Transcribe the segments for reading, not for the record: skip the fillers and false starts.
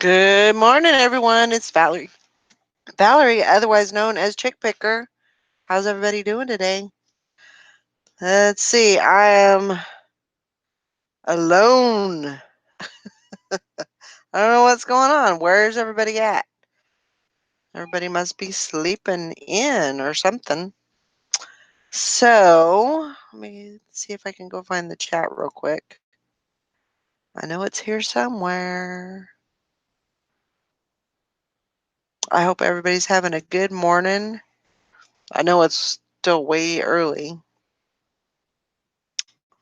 Good morning, everyone. It's Valerie. Valerie, otherwise known as Chick Picker. How's everybody doing today? Let's see. I am alone. I don't know what's going on. Where's everybody at? Everybody must be sleeping in or something. So, let me see if I can go find the chat real quick. I know it's here somewhere. I hope everybody's having a good morning. I know it's still way early,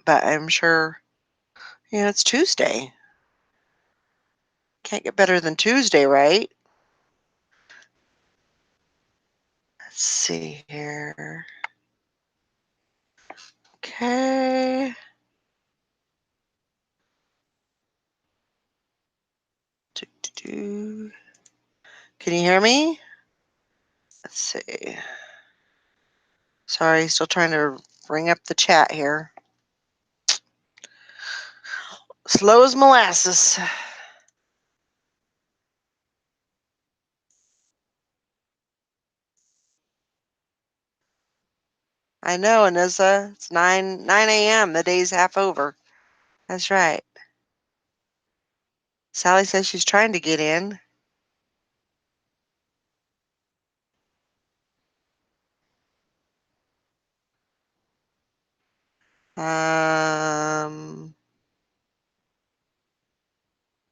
but I'm sure, it's Tuesday. Can't get better than Tuesday, right? Let's see here. Okay. Can you hear me? Let's see. Sorry, still trying to bring up the chat here. Slow as molasses. I know, Anissa. It's 9 a.m. The day's half over. That's right. Sally says she's trying to get in.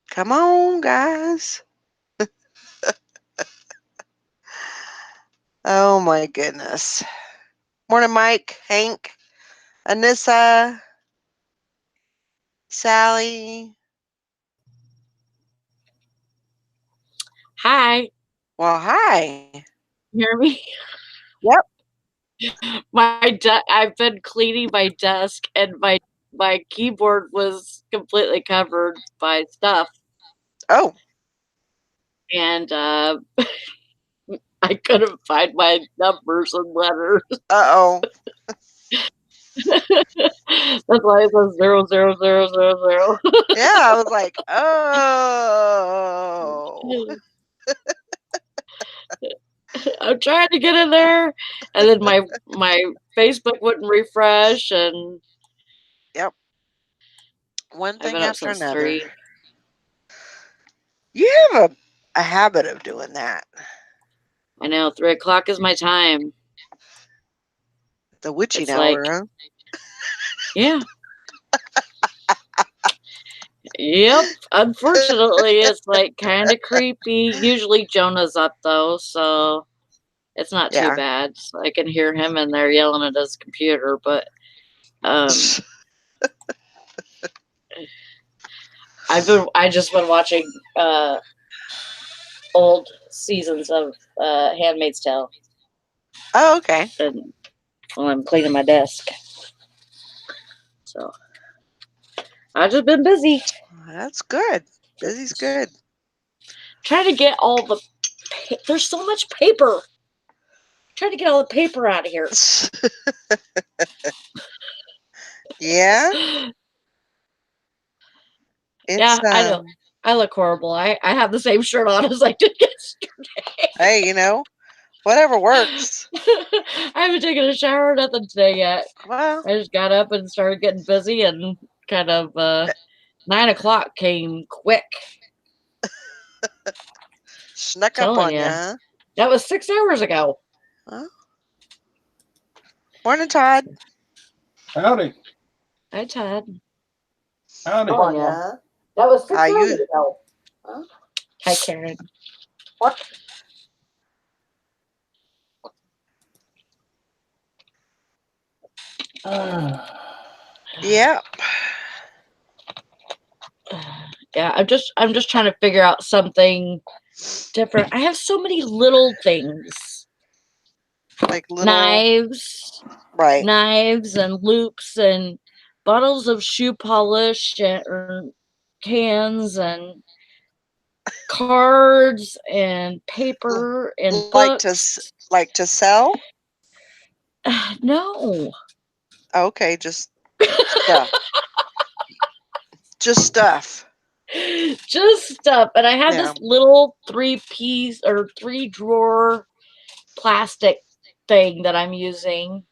Come on, guys. Oh my goodness. Morning, Mike, Hank, Anissa, Sally. Hi. Well, hi. Hear me? Yep. I've been cleaning my desk and my keyboard was completely covered by stuff. Oh. And I couldn't find my numbers and letters. Uh-oh. That's why it says 00000. Yeah, I was like, oh. I'm trying to get in there, and then my Facebook wouldn't refresh, and Yep. One I've thing been up after since another. 3. You have a habit of doing that. I know 3 o'clock is my time. The witching It's hour, like, huh? yeah. Yep. Unfortunately, it's like kind of creepy. Usually Jonah's up though, so it's not too Yeah. bad. So I can hear him in there yelling at his computer, but I just been watching old seasons of Handmaid's Tale. Oh, okay. And while I'm cleaning my desk. So I've just been busy. That's good. Busy's good. Trying to get all the there's so much paper. Trying to get all the paper out of here. Yeah? Yeah, I know. I look horrible. I have the same shirt on as I did yesterday. Hey, whatever works. I haven't taken a shower or nothing today yet. Well, I just got up and started getting busy, and kind of 9 o'clock came quick. snuck up Telling on you, you. huh? That was 6 hours ago. Huh? Morning, Todd. Howdy. Hi, Todd. Howdy. Oh, yeah. That was 6 How hours you? ago. Huh? Hi, Karen. What? Yep. Yeah, I'm just trying to figure out something different. I have so many little things. Like little Knives. right. Knives and loops and bottles of shoe polish or cans and cards and paper and books. Like to sell? No. Okay, just stuff. Just stuff. Just stuff. And I have Yeah. this little 3-piece or 3-drawer plastic thing that I'm using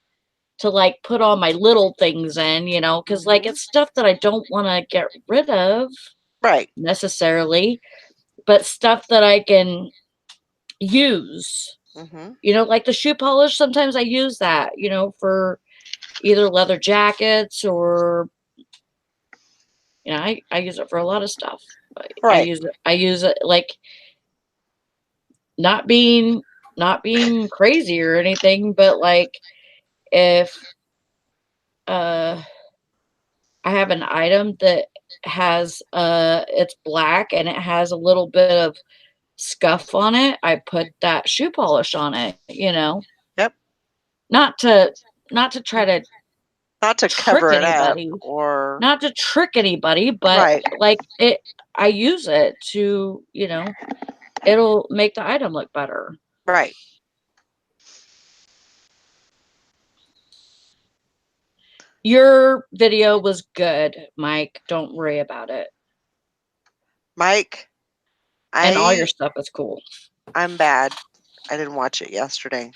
to like put all my little things in, because like Mhm. it's stuff that I don't want to get rid of Right. necessarily, but stuff that I can use. Mhm. Like the shoe polish, sometimes I use that, for either leather jackets or I use it for a lot of stuff. Right. I use it like not being crazy or anything, but like if uh I have an item that has it's black and it has a little bit of scuff on it, I put that shoe polish on it. Yep. Not to try to Not to trick cover it up anybody. or Not to trick anybody, but right. like I use it to, it'll make the item look better. Right. Your video was good, Mike. Don't worry about it. Mike, And all your I stuff is cool. I'm bad. I didn't watch it yesterday.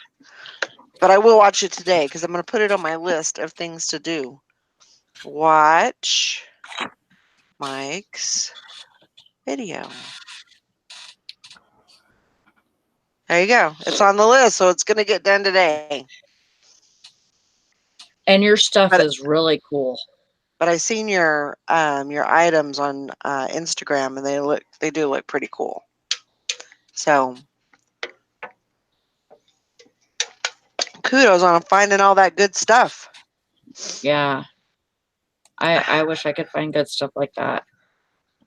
But I will watch it today because I'm going to put it on my list of things to do. Watch Mike's video. There you go. It's on the list, so it's going to get done today. And your stuff But is really cool. I seen your items on Instagram, and they do look pretty cool. So kudos on finding all that good stuff. Yeah. I wish I could find good stuff like that.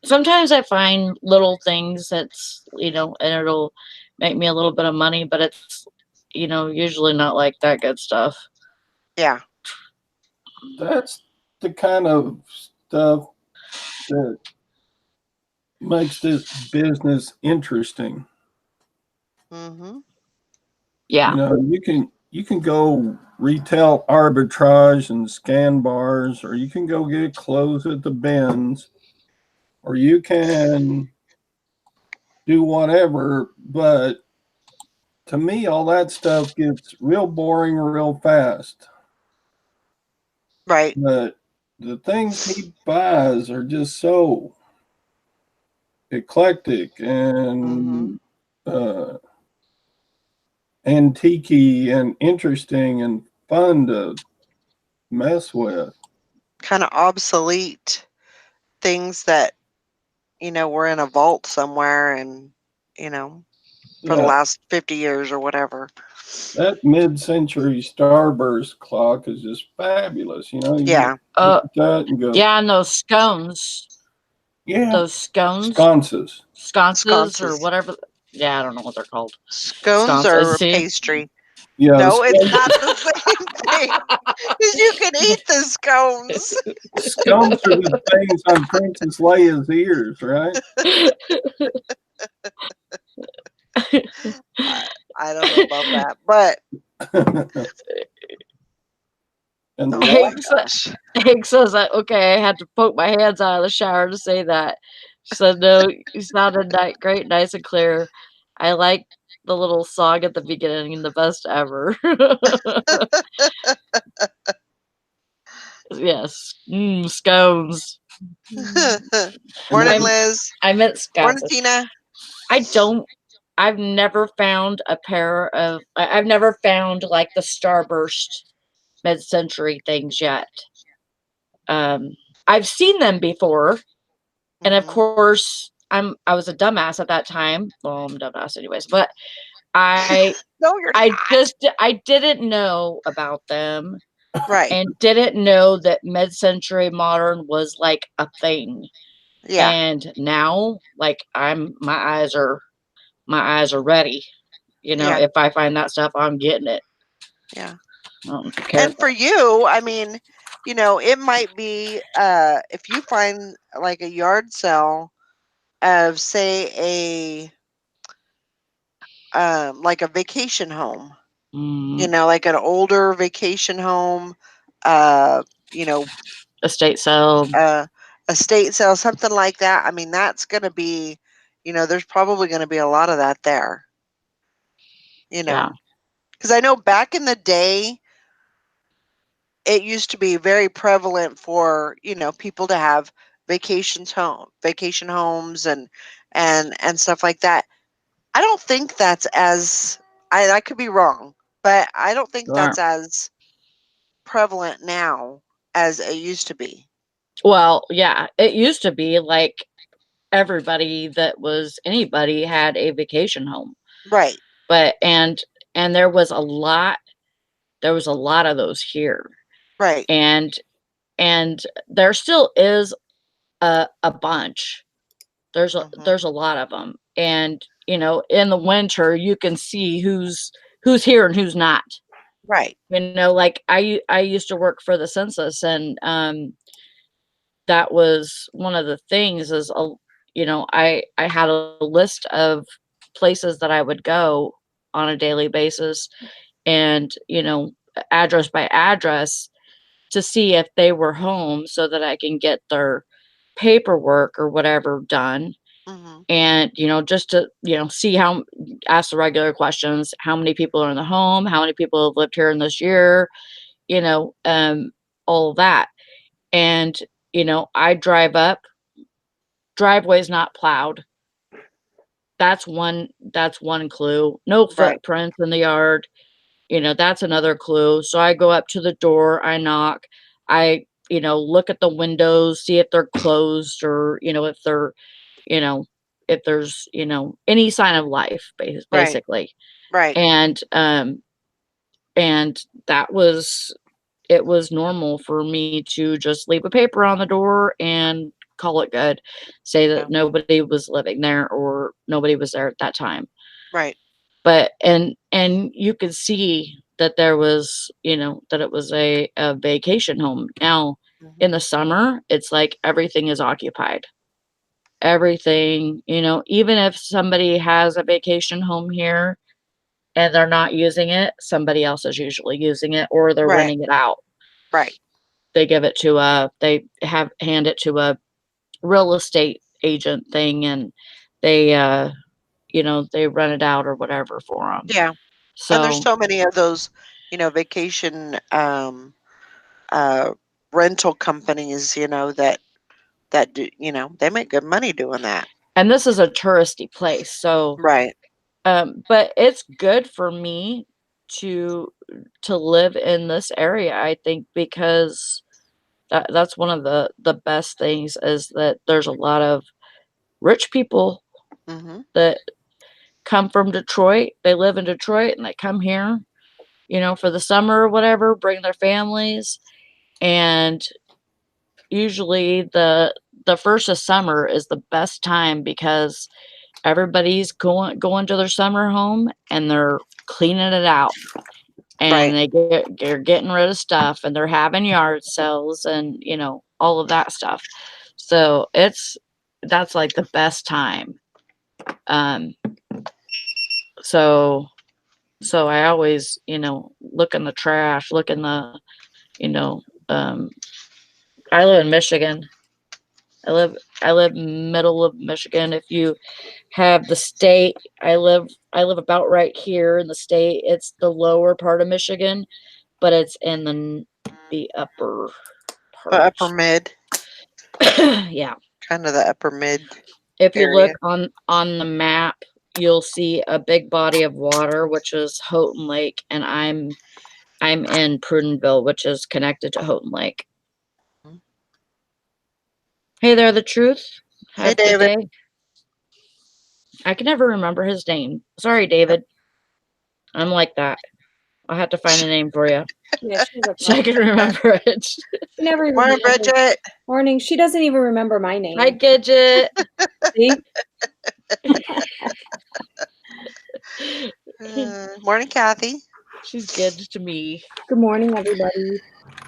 Sometimes I find little things that's, and it'll make me a little bit of money, but it's, usually not like that good stuff. Yeah. That's the kind of stuff that makes this business interesting. Mm-hmm. Yeah. You can go retail arbitrage and scan bars, or you can go get clothes at the bins, or you can do whatever. But to me, all that stuff gets real boring real fast. Right. But the things he buys are just so eclectic Mm-hmm. and antique and interesting and fun to mess with. Kind of obsolete things that were in a vault somewhere, and you know, for the Yeah, last 50 years or whatever. that mid-century starburst clock is just fabulous. You just Yeah. look Uh, at that and go, yeah, and those scones, yeah, those scones, sconces. sconces or Sconces. whatever. Yeah, I don't know what they're called. Scones Sconces. are See, pastry. Yeah, No, it's not the same thing. Because you can eat the scones. scones are the things on Princess Leia's ears, right? I, I don't know about that, but And the oh my watch. gosh. Hank says that. Okay, I had to poke my hands out of the shower to say that. She said, "No, you sounded great, nice and clear. I like the little song at the beginning, the best ever." Yes, scones. And Morning, I'm. then Liz. I meant Morning, sconces. Tina. I don't. I've never found a pair of. I've never found like the Starburst mid-century things yet. Um, I've seen them before, and of Hmm. course, I was a dumbass at that time. Well, I'm a dumbass anyways, but I No, you're I not. just I didn't know about them Right. and didn't know that mid-century modern was like a thing. Yeah. And now, like my eyes are ready. Yeah. If I find that stuff, I'm getting it. Yeah. I don't care. And for you, I mean, it might be if you find like a yard sale of, say, like a vacation home, Mm, like an older vacation home, uh, you know, estate sale. uh, estate sale, something like that. I mean, that's going to be, there's probably going to be a lot of that there, you Yeah. know, because I know back in the day, it used to be very prevalent for, people to have vacation homes and stuff like that. I don't think that's as I could be wrong, but I don't think Sure. that's as prevalent now as it used to be. Well, yeah, it used to be like everybody that was anybody had a vacation home. Right. But and there was a lot of those here. Right. And and there still is a bunch. Mhm. There's a lot of them. And in the winter you can see who's here and who's not. Right. Like I used to work for the census, and that was one of the things is I had a list of places that I would go on a daily basis, and address by address, to see if they were home so that I can get their paperwork or whatever done. Mhm. And just to see how ask the regular questions: how many people are in the home, how many people have lived here in this year, you know um all of that. And I drive up, driveway's not plowed. That's one clue. No Right. footprints in the yard. That's another clue. So I go up to the door, I knock, I look at the windows, see if they're closed, or if they're you know if there's any sign of life, Right. basically. Right. And and that was it was normal for me to just leave a paper on the door and call it good, say that Yeah. nobody was living there or nobody was there at that time. Right. But and you could see that there was that it was a vacation home. Now Mhm. in the summer it's like everything is occupied. Everything, even if somebody has a vacation home here and they're not using it, somebody else is usually using it, or they're Right. renting it out. Right. They give it to they have hand it to a real estate agent thing, and they they rent it out or whatever for them. Yeah. And there's So, so many of those, vacation uh rental companies, that do, they make good money doing that. and this is a touristy place, so Right. but it's good for me to live in this area, I think, because that's one of the best things, is that there's a lot of rich people Mhm. that come from Detroit. They live in Detroit and they come here, for the summer or whatever, bring their families. And usually the first of summer is the best time, because everybody's going to their summer home and they're cleaning it out, and Right. they're getting rid of stuff, and they're having yard sales, and all of that stuff. So that's like the best time. Um so so I always, look in the trash, look in the, you know, um I live in Michigan. I live middle of Michigan. If you have the state, I live about right here in the state. It's the lower part of Michigan, but it's in the upper The part. upper mid, Yeah. kind of the upper mid If you look area. on the map, you'll see a big body of water, which is Houghton Lake, and I'm in Prudenville, which is connected to Houghton Lake. Mhm. Hey there, the truth. Hey, Have a good David. day. I can never remember his name. Sorry, David. I'm like that. I'll have to find a name for you Yeah, she has a so I problem. can remember it. She never even Morning, remembers. Bridget. Morning. She doesn't even remember my Hi, name. Gidget. See? Morning, Kathy. She's good to me. Good morning, everybody.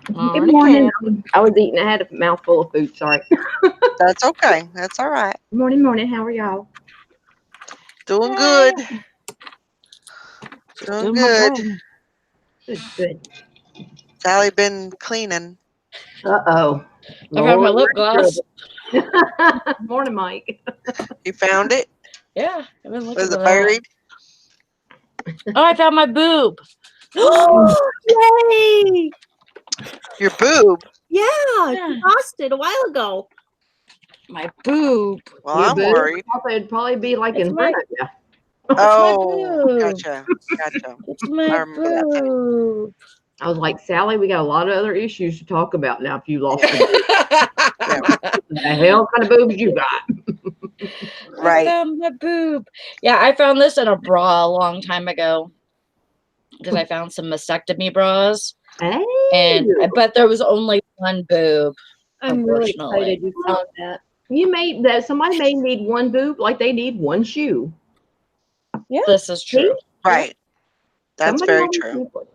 Good Morning, morning. Cat. I was eating. I had a mouthful of food. Sorry. That's okay. That's all right. Morning, morning. How are y'all? Doing Hey, good. Doing doing my good. Good, good. Sally been cleaning. Uh oh. I found my Lord, lip we're in gloss. trouble. Morning, Mike. You found it? Yeah, I've been looking Was for it that. buried? Oh, I found my boob. Yay! Your boob? Yeah, Yeah. you lost it a while ago. My boob. Well, Your I'm boob? worried. I thought it'd probably be like It's in my- front of you. It's Oh, my boob. gotcha. It's I my remember that thing. boob. I was like, Sally, we got a lot of other issues to talk about now if you lost your boob. Yeah. What the hell kind of boobs you got? I Right. found my boob. Yeah, I found this in a bra a long time ago because I found some mastectomy bras, Hey, but there was only one boob. I'm really Unfortunately. excited you found that. you made that somebody may need one boob like they need one shoe. This is true. Right. That's Somebody very always true. needs one.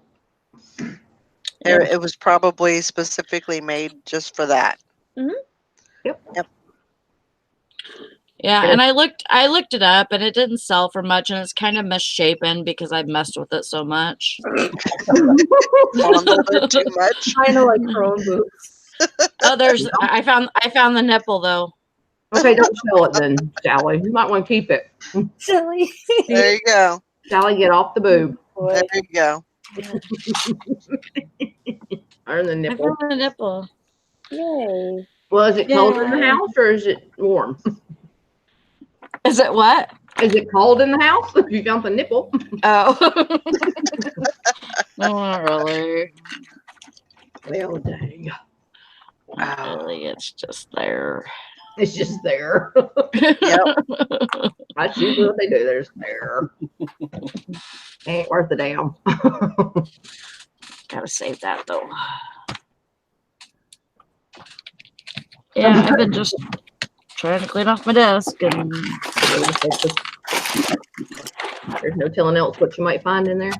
It was probably specifically made just for that. Yeah, and I looked it up and it didn't sell for much and it's kind of misshapen because I've messed with it so much. Fondled it too much. Kind of like her own boobs. Oh, I found the nipple though. Okay, don't sell it then, Sally. You might want to keep it. Silly. There you go. Sally, get off the boob. There you go. Or the I nipple. found the nipple. Yay. Well, is it cold in the Yay. house or is it warm? Is it what? Is it cold in the house? If you found the nipple. Oh. No, not really. Well, dang. Not really. It's just there. It's just there. Yep. That's usually what they do. They're just there. Ain't worth a damn. Gotta save that though. Yeah, I've been just trying to clean off my desk and There's no telling else what you might find in there.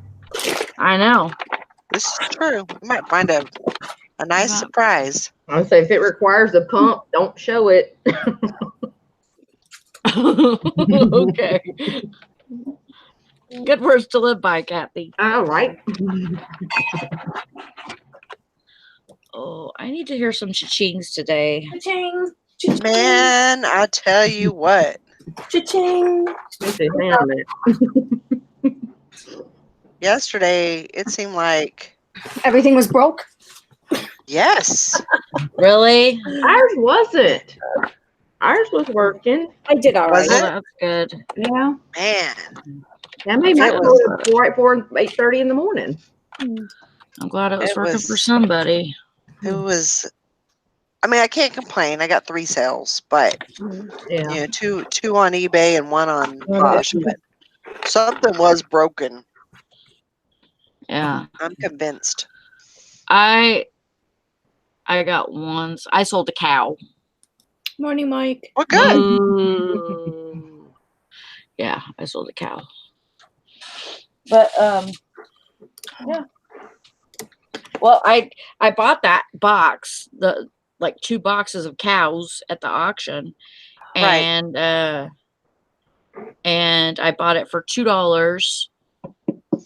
I know. This is true. You might find a nice Yeah. surprise. I would say if it requires a pump, don't show it. Okay. Good words to live by, Kathy. All right. Oh, I need to hear some cha-chings today. Cha-ching. Cha-ching. Man, I tell you what. Cha-ching. Let me see. Hang on a minute. Yesterday, it seemed like, Everything was broke. yes. Really? Ours wasn't. Ours was working. I did all Was right. it? Well, that's good. Yeah. Man, That made my It was- phone right before 8:30 in the morning. I'm glad it was It working for was- somebody. it was. I mean, I can't complain. I got 3 sales, but Yeah. you know, two on eBay and 1 on Posh. But something was broken. Yeah. I'm convinced. I got once. I sold a cow. Morning, Mike. Well, good. Moo. Yeah, I sold a cow. But yeah. Well, I bought that box, the like 2 boxes of cows at the auction, Right. and I bought it for $2,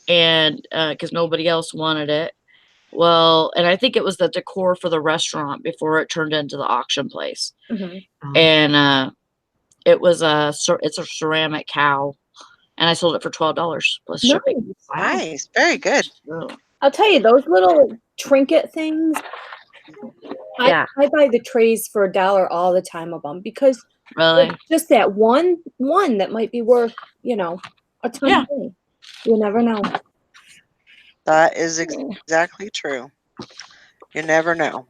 and because nobody else wanted it. Well, and I think it was the decor for the restaurant before it turned into the auction place. Mm-hmm. And it's a ceramic cow, and I sold it for $12 plus shipping. Nice. Very good. So, I'll tell you, those little trinket things, Yeah. I buy the trays for $1 all the time of them because really, it's just that one that might be worth, a ton Yeah. of money. You never know. That is exactly true. You never know.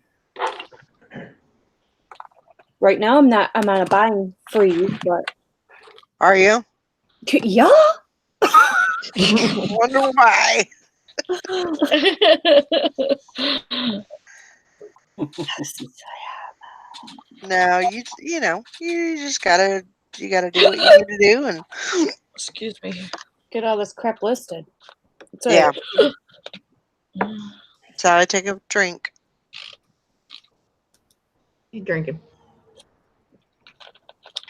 Right now, I'm on a buying freeze, but Are you? yeah. Wonder why. No, you know, you just gotta do what you need to do, and Excuse me. Get all this crap listed. It's yeah, alright. that's how I take a drink. You drinking?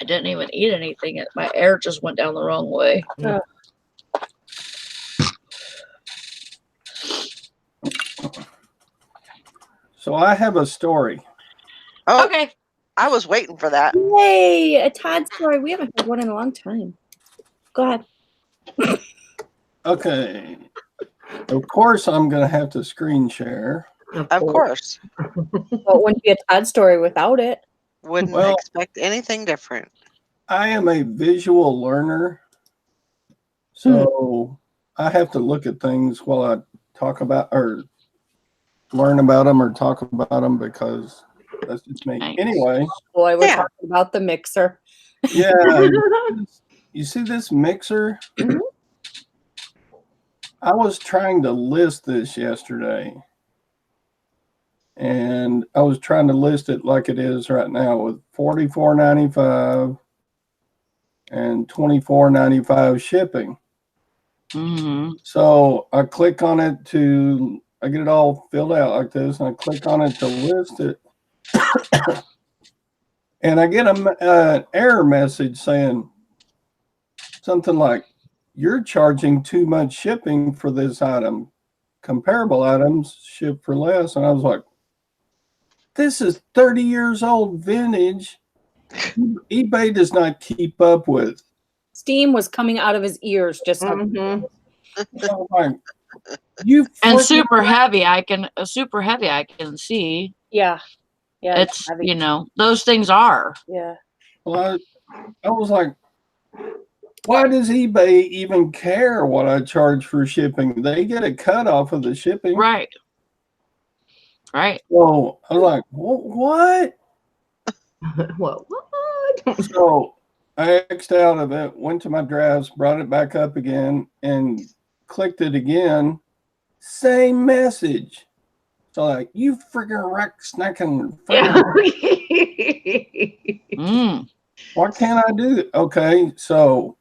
I didn't even eat anything. My air just went down the wrong way. So I have a story. Oh, Okay. I was waiting for that. Yay! A Todd story. We haven't had one in a long time. Go ahead. Okay. Of course, I'm going to have to screen share. Of course. Well, it wouldn't be a Todd story without it. Wouldn't Well- expect anything different. I am a visual learner, so I have to look at things while I talk about or learn about them or talk about them because that's just me. Nice. Anyway, Boy, we're Yeah. talking about the mixer. yeah, you see this mixer? Mhm. I was trying to list this yesterday, and I was trying to list it like it is right now with $44.95 and $24.95 shipping. Mm-hmm. So I click on it I get it all filled out like this, and I click on it to list it. And I get an error message saying something like, "You're charging too much shipping for this item. Comparable items ship for less." And I was like, this is 30 years old vintage. eBay does not keep up with. Steam was coming out of his ears just Mhm. So I'm like, you And freaking- super heavy. I can see yeah. Yeah. it's heavy. those things are. Yeah. Well, I was like, why does eBay even care what I charge for shipping? They get a cut off of the shipping. Right. Right. So I was like, what? What? So I X'd out of it, went to my drafts, brought it back up again, and clicked it again. Same message. So like, you freaking wreck snacking. Mm. Why can't I do it? Okay, so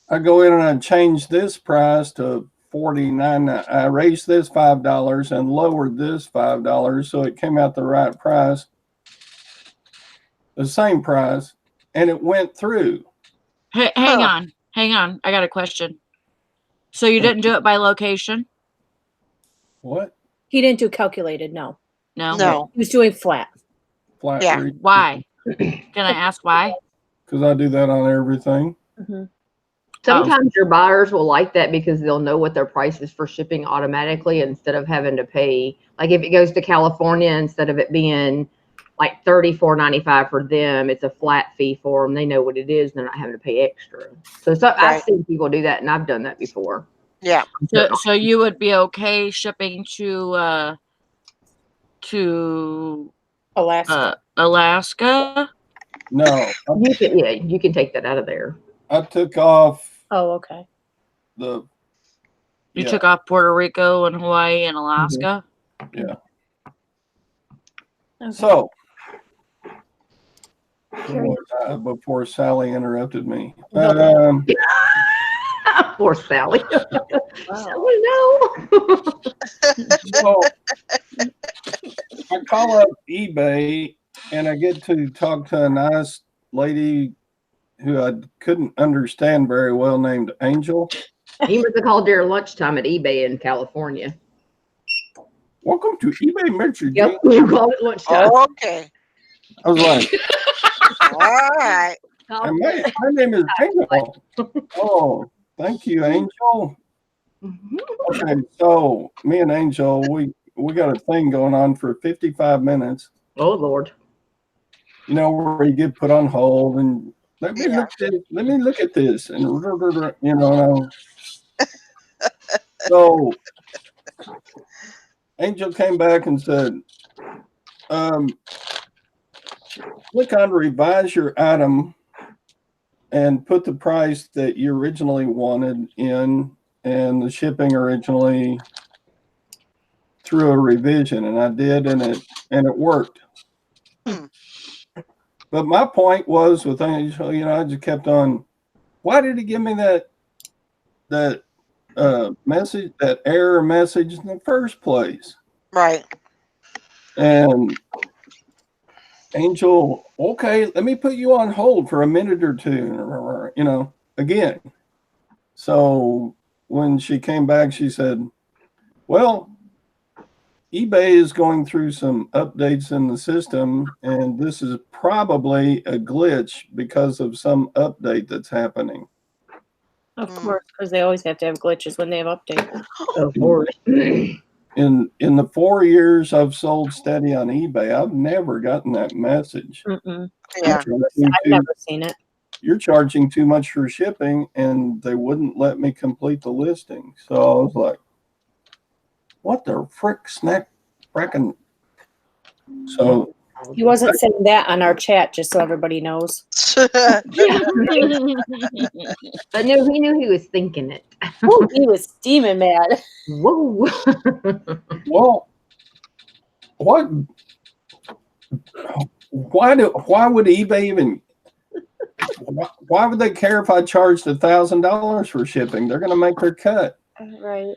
I go in and I change this price to $49. I raised this $5 and lowered this $5, so it came out the right price, the same price, and it went through. Hey, hang on. I got a question. So you didn't do it by location? What? He didn't do calculated. No. No. He was doing flat. Flat Yeah. rate? Why? Can I ask why? Because I do that on everything. Mhm. Sometimes your buyers will like that because they'll know what their price is for shipping automatically instead of having to pay. Like if it goes to California, instead of it being like $34.95 for them, it's a flat fee for them. They know what it is. They're not having to pay extra. So I've Right. seen people do that, and I've done that before. Yeah. So you would be okay shipping to Alaska. Alaska? No, You can take that out of there. I took off Oh, okay. the. You yeah, took off Puerto Rico and Hawaii and Alaska? Yeah. Okay. So Carry before Sally interrupted me. No. Poor Sally. Wow. Oh So I call up eBay and I get to talk to a nice lady who I couldn't understand very well named Angel. no. He must have called during lunchtime at eBay in California. Welcome to eBay Michigan. Yep, you called it lunchtime. Okay. I was like, All right. and my name is Angel. Oh, thank you, Angel. Mhm. Okay, so me and Angel, we got a thing going on for 55 minutes. Oh Lord. You know, where you get put on hold and let me Yeah. look at this, and you know. So Angel came back and said, click on revise your item and put the price that you originally wanted in and the shipping originally through a revision. And I did, and it worked. Hmm. But my point was with Angel, I just kept on, why did he give me that message, that error message in the first place? Right. And Angel, okay, let me put you on hold for a minute or two, again. So when she came back, she said, well, eBay is going through some updates in the system, and this is probably a glitch because of some update that's happening. Of course, because they always have to have glitches when they have updates. Of course. In the 4 years I've sold steady on eBay, I've never gotten that message. Mm-mm. Yeah. I've never seen it. You're charging too much for shipping, and they wouldn't let me complete the listing. So I was like, what the frick snack frickin'. So He wasn't saying that on our chat, just so everybody knows. But no, he knew he was thinking it. Oh, he was steaming mad. Whoa. well, what? Why would eBay even? Why would they care if I charged $1,000 for shipping? They're going to make their cut. Right.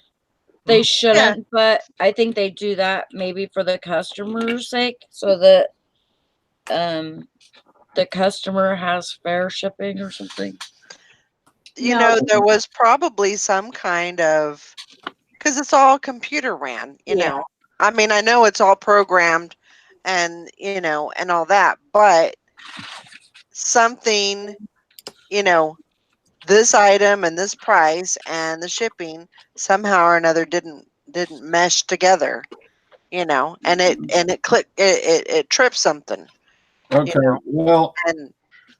They shouldn't, but I think they do that maybe for the customer's sake, so that the customer has fair shipping or something. You know, there was probably some kind of, because it's all computer ran, you know. I mean, I know it's all programmed and, you know, and all that, but something, you know, this item and this price and the shipping somehow or another didn't mesh together, you know, and it clicked, it tripped something. Okay, you know, well, and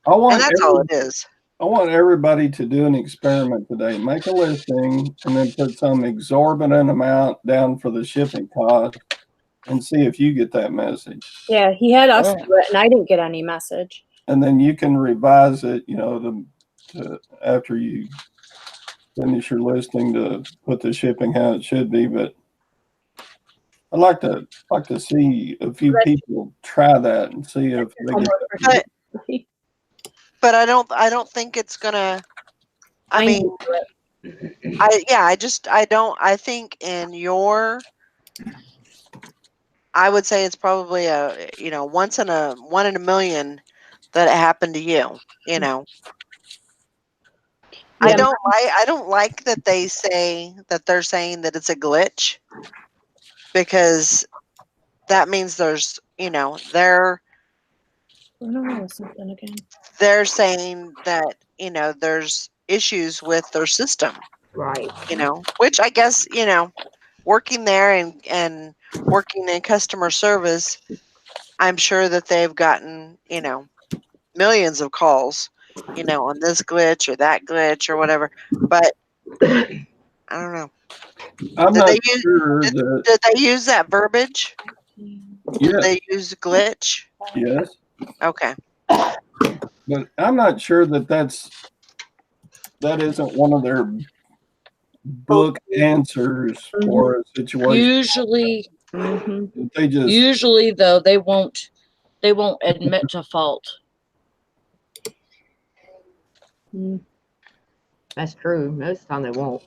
and that's all it is. I want everybody to do an experiment today. Make a listing and then put some exorbitant amount down for the shipping cost and see if you get that message. Yeah, he had us do it, and I didn't get any message. And then you can revise it, you know, to after you finish your listing to put the shipping how it should be. But I'd like to see a few people try that and see if they get that. But I don't think it's gonna. I mean, I think in your, I would say it's probably a, you know, one in a million that it happened to you. You know, Yeah. I don't like that they say that they're saying that it's a glitch, because that means there's, you know, they're saying that, you know, there's issues with their system. Right. You know, which I guess, you know, working there and working in customer service, I'm sure that they've gotten, you know, millions of calls, you know, on this glitch or that glitch or whatever. But I don't know. I'm Did not they use, sure did, that. did they use that verbiage? Yes. Did they use glitch? Yes. Okay. But I'm not sure that isn't one of their book answers for a situation. Usually, They just usually though they won't admit to fault. That's true. Most of the time they won't.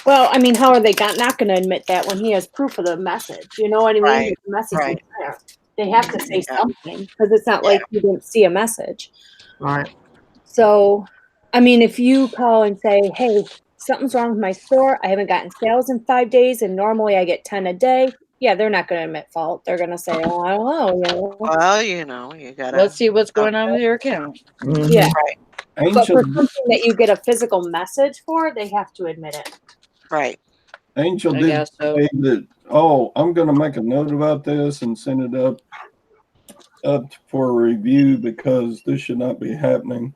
Well, I mean, how are they not going to admit that when he has proof of the message? You know what I mean? Right. The message is Right. there. They have to say something, because it's not like you didn't see a message. Right. So, I mean, if you call and say, hey, something's wrong with my store, I haven't gotten sales in 5 days, and normally I get 10 a day, yeah, they're not going to admit fault. They're going to say, oh, I don't know. You know? Well, you know, you gotta. Let's see what's going on with your account. Yeah. Right. But for something that you get a physical message for, they have to admit it. Right. Angel did say that, oh, I'm going to make a note about this and send it up for a review because this should not be happening.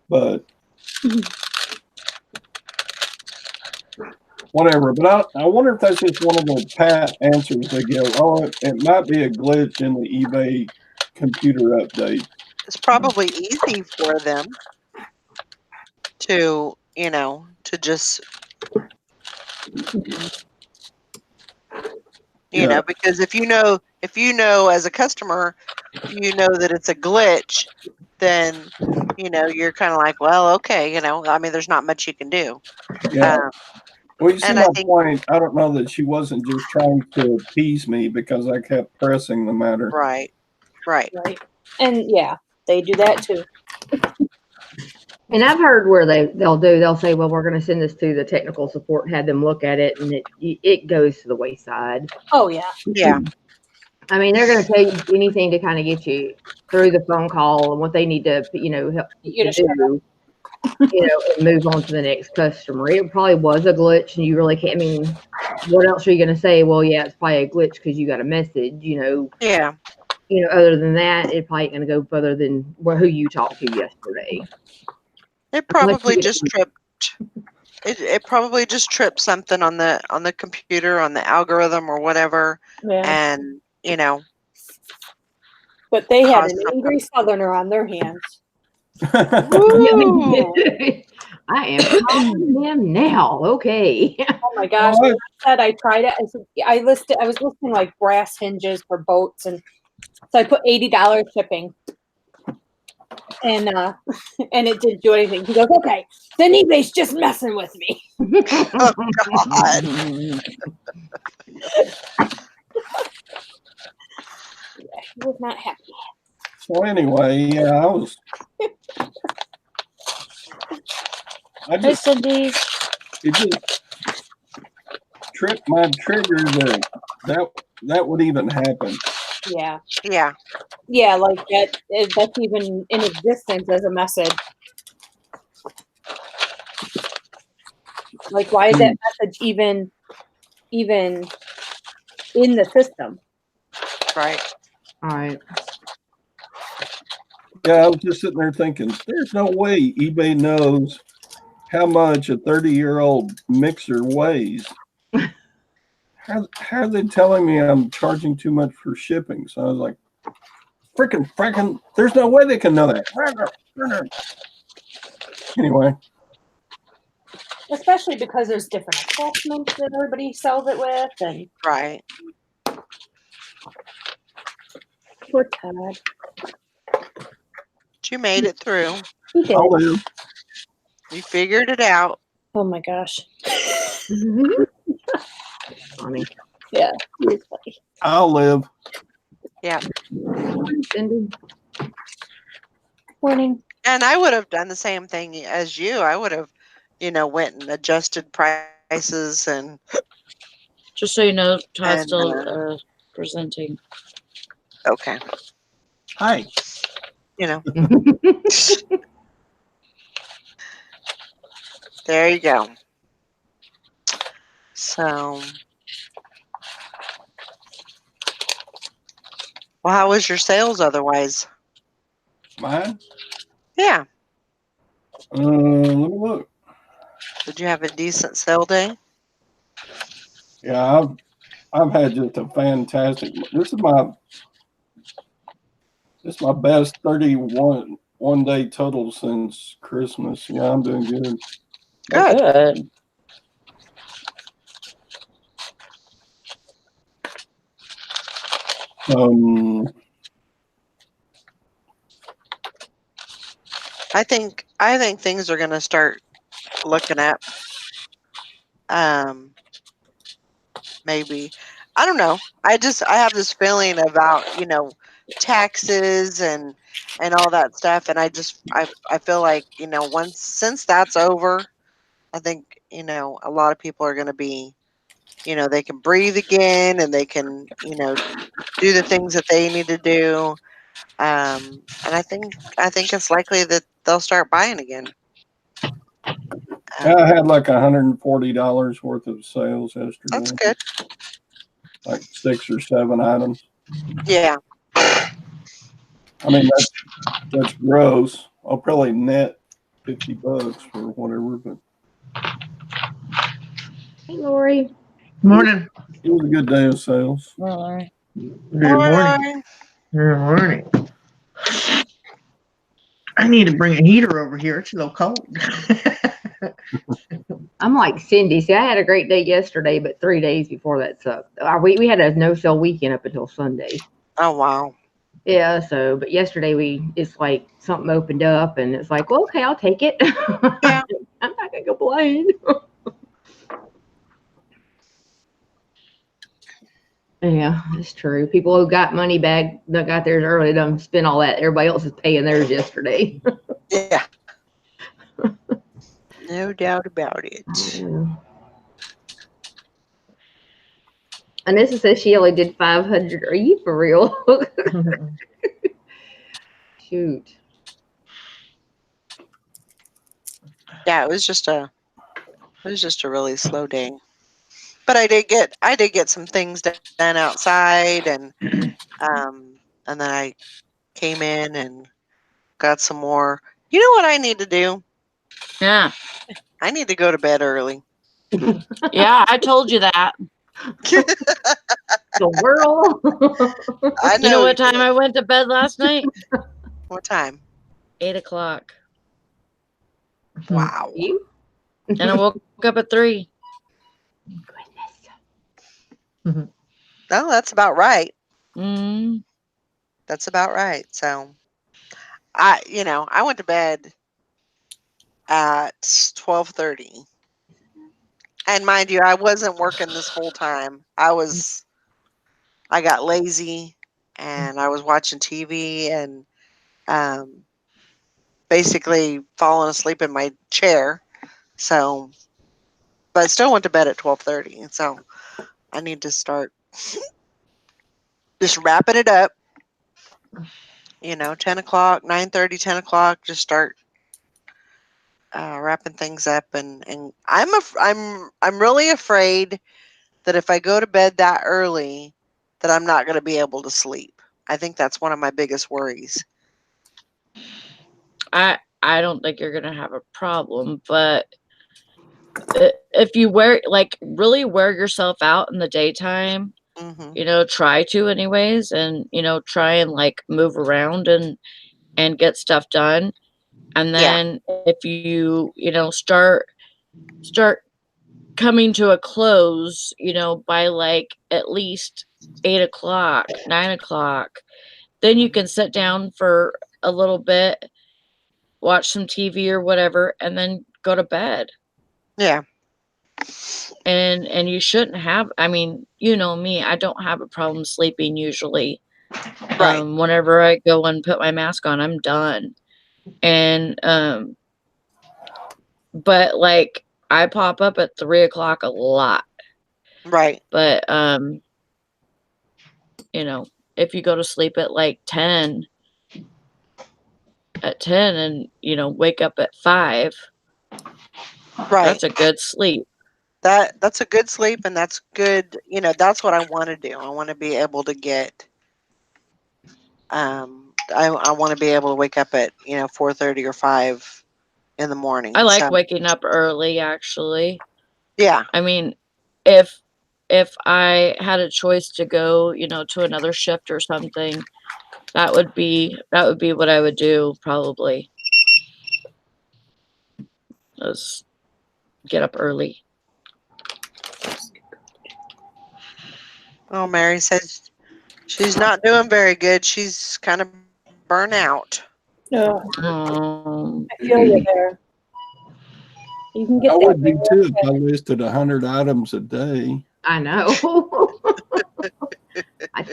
But whatever. But I wonder if that's just one of the pat answers they give. Oh, it might be a glitch in the eBay computer update. It's probably easy for them to, you know, to just, you know, because if you know as a customer, you know that it's a glitch, then, you know, you're kind of like, well, okay, you know, I mean, there's not much you can do. Yeah. Well, you see my point. I don't know that she wasn't just trying to appease me because I kept pressing the matter. Right. Right. Right. And yeah, they do that too. And I've heard where they'll say, well, we're going to send this to the technical support, have them look at it, and it goes to the wayside. Oh yeah. Yeah. I mean, they're going to tell you anything to kind of get you through the phone call and what they need to, help You to to shut do, and move on to the next customer. It probably was a glitch, and you really can't. I mean, what else are you going to say? Well, yeah, it's probably a glitch because you got a message. Yeah. Other than that, it probably ain't going to go further than who you talked to yesterday. It Unless probably you just tripped. It probably just tripped something on the computer, on the algorithm or whatever, Yeah. and But they had caused an something. angry southerner on their hands. Woo! I am calling them now. Okay. Oh my gosh. What? When I said I tried it, I said I was listing like brass hinges for boats, and so I put $80 shipping. And and it didn't do anything. He goes, okay, then eBay's just messing with me. Oh God! Yeah, he was not happy. So anyway, yeah, I Hey, just Cindy. it just tripped my trigger that would even happen. Yeah. Yeah. Yeah, like that's even in existence as a message. Like, why is that message even in the system? Right. All right. Yeah, I was just sitting there thinking, there's no way eBay knows how much a 30-year-old mixer weighs. How are they telling me I'm charging too much for shipping? So I was like, freaking, there's no way they can know that. Anyway, Especially because there's different attachments that everybody sells it with, and Right. poor Todd. But you made it through. He did. I'll live. You figured it out. Oh my gosh. Funny. Yeah, he is funny. I'll live. Yeah. Cindy? Morning. And I would have done the same thing as you. I would have, went and adjusted prices and Just so you know, Todd's And, still presenting. okay. Hi. There you go. So, well, how was your sales otherwise? Mine? Yeah. Let me look. Did you have a decent sale day? Yeah, I've had just a fantastic. This is my best 31 one-day total since Christmas. Yeah, I'm doing good. Good. Good. I think things are going to start looking at maybe, I don't know. I have this feeling about, taxes and all that stuff, and I feel like, since that's over, I think, a lot of people are going to be, they can breathe again, and they can, do the things that they need to do. And I think it's likely that they'll start buying again. I had like $140 worth of sales yesterday. That's good. Like 6 or 7 items. Yeah. I mean, that's gross. I'll probably net $50 for whatever, but Hey, Lori. Morning. it was a good day of sales. All right. Good morning. Good morning. I need to bring a heater over here. It's a little cold. I'm like Cindy. See, I had a great day yesterday, but 3 days before that sucked. We had a no-sell weekend up until Sunday. Oh wow. Yeah, but yesterday it's like something opened up, and it's like, well, okay, I'll take it. Yeah. I'm not gonna complain. Yeah, it's true. People who got money back that got theirs early don't spend all that. Everybody else is paying theirs yesterday. Yeah. No doubt about it. Yeah. Anissa says she only did 500. Are you for real? Shoot. Yeah, it was just a really slow day. But I did get some things done outside, and then I came in and got some more. You know what I need to do? Yeah. I need to go to bed early. Yeah, I told you that. The world. I You know know you what time did. I went to bed last night? What time? 8 o'clock. Wow. You? And I woke up at 3. Goodness. No, that's about right. Mm. That's about right. So I went to bed at 12:30. And mind you, I wasn't working this whole time. I got lazy and I was watching TV and um basically falling asleep in my chair. So, but I still went to bed at 12:30. So, I need to start just wrapping it up, 10 o'clock, 9:30, 10 o'clock, just start wrapping things up. And I'm really afraid that if I go to bed that early, that I'm not going to be able to sleep. I think that's one of my biggest worries. I don't think you're gonna have a problem, but if you really wear yourself out in the daytime, Hmm. try to anyways, and try and like move around and get stuff done, and Yeah, then if you start coming to a close, by like at least 8 o'clock, 9 o'clock, then you can sit down for a little bit, watch some TV or whatever, and then go to bed. yeah, And you shouldn't have, I mean, you know me, I don't have a problem sleeping usually. right, Whenever I go and put my mask on, I'm done. And but like I pop up at 3 o'clock a lot. right, But if you go to sleep at like 10 and wake up at 5, right. that's a good sleep. That's a good sleep, and that's good. That's what I want to do. I want to be able to get. I want to be able to wake up at 4:30 or 5 in the I morning. like So waking up early actually. yeah, I mean, if I had a choice to go, to another shift or something, that would be what I would do probably. Is get up early. oh, Mary says she's not doing very good. She's kind of burnt out. Ugh, Um, I feel you there. You can I get that would be real too if I quick. listed 100 items a day. I know. I,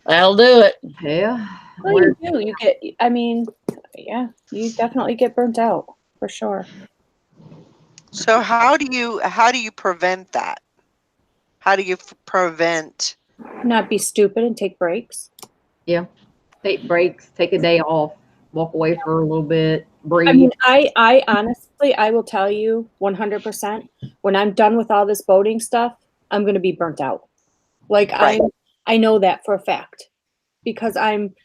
I'll do it. yeah. Well, you do. You get. I mean, yeah, you definitely get burnt out for sure. So how do you prevent that? How do you prevent? Not be stupid and take breaks. Yeah. Take breaks, take a day off, walk away for a little bit, I breathe. mean, I honestly, I will tell you 100%, when I'm done with all this boating stuff, I'm going to be burnt out. Like Right, I know that for a fact because I'm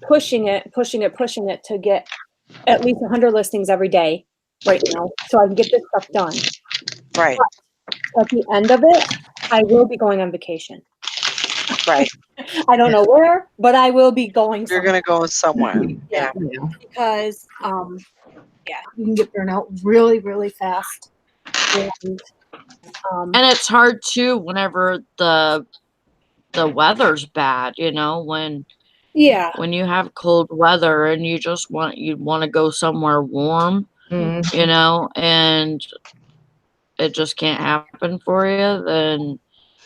pushing it to get at least 100 listings every day right now so I can get this stuff done. right, At the end of it, I will be going on vacation. right. I don't know where, but I will be going You're somewhere. gonna go somewhere. Yeah, Yeah, Yeah. because yeah, you can get burnt out really, really fast. And And it's hard too whenever the weather's bad, yeah, when you have cold weather and you want to go somewhere warm, Mm. and it just can't happen for you, then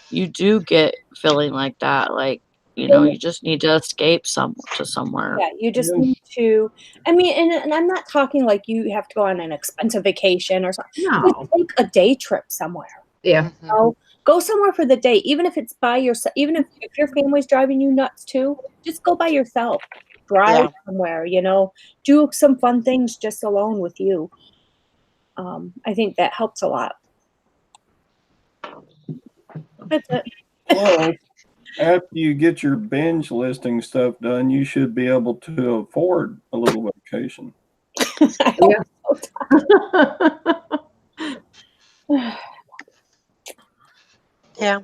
you do get feeling like that, like You know, you just need to escape to somewhere. Yeah, you just Yeah. need to. I mean, and I'm not talking like you have to go on an expensive vacation or something. Just No. take a day trip somewhere. Yeah. You know? Go somewhere for the day, even if it's by yourself. Even if your family's driving you nuts too, just go by yourself. Drive Yeah. somewhere. You know, do some fun things just alone with you. I think that helps a lot. That's it. Plus, after you get your binge listing stuff done, you should be able to afford a little vacation. I hope so. Yeah.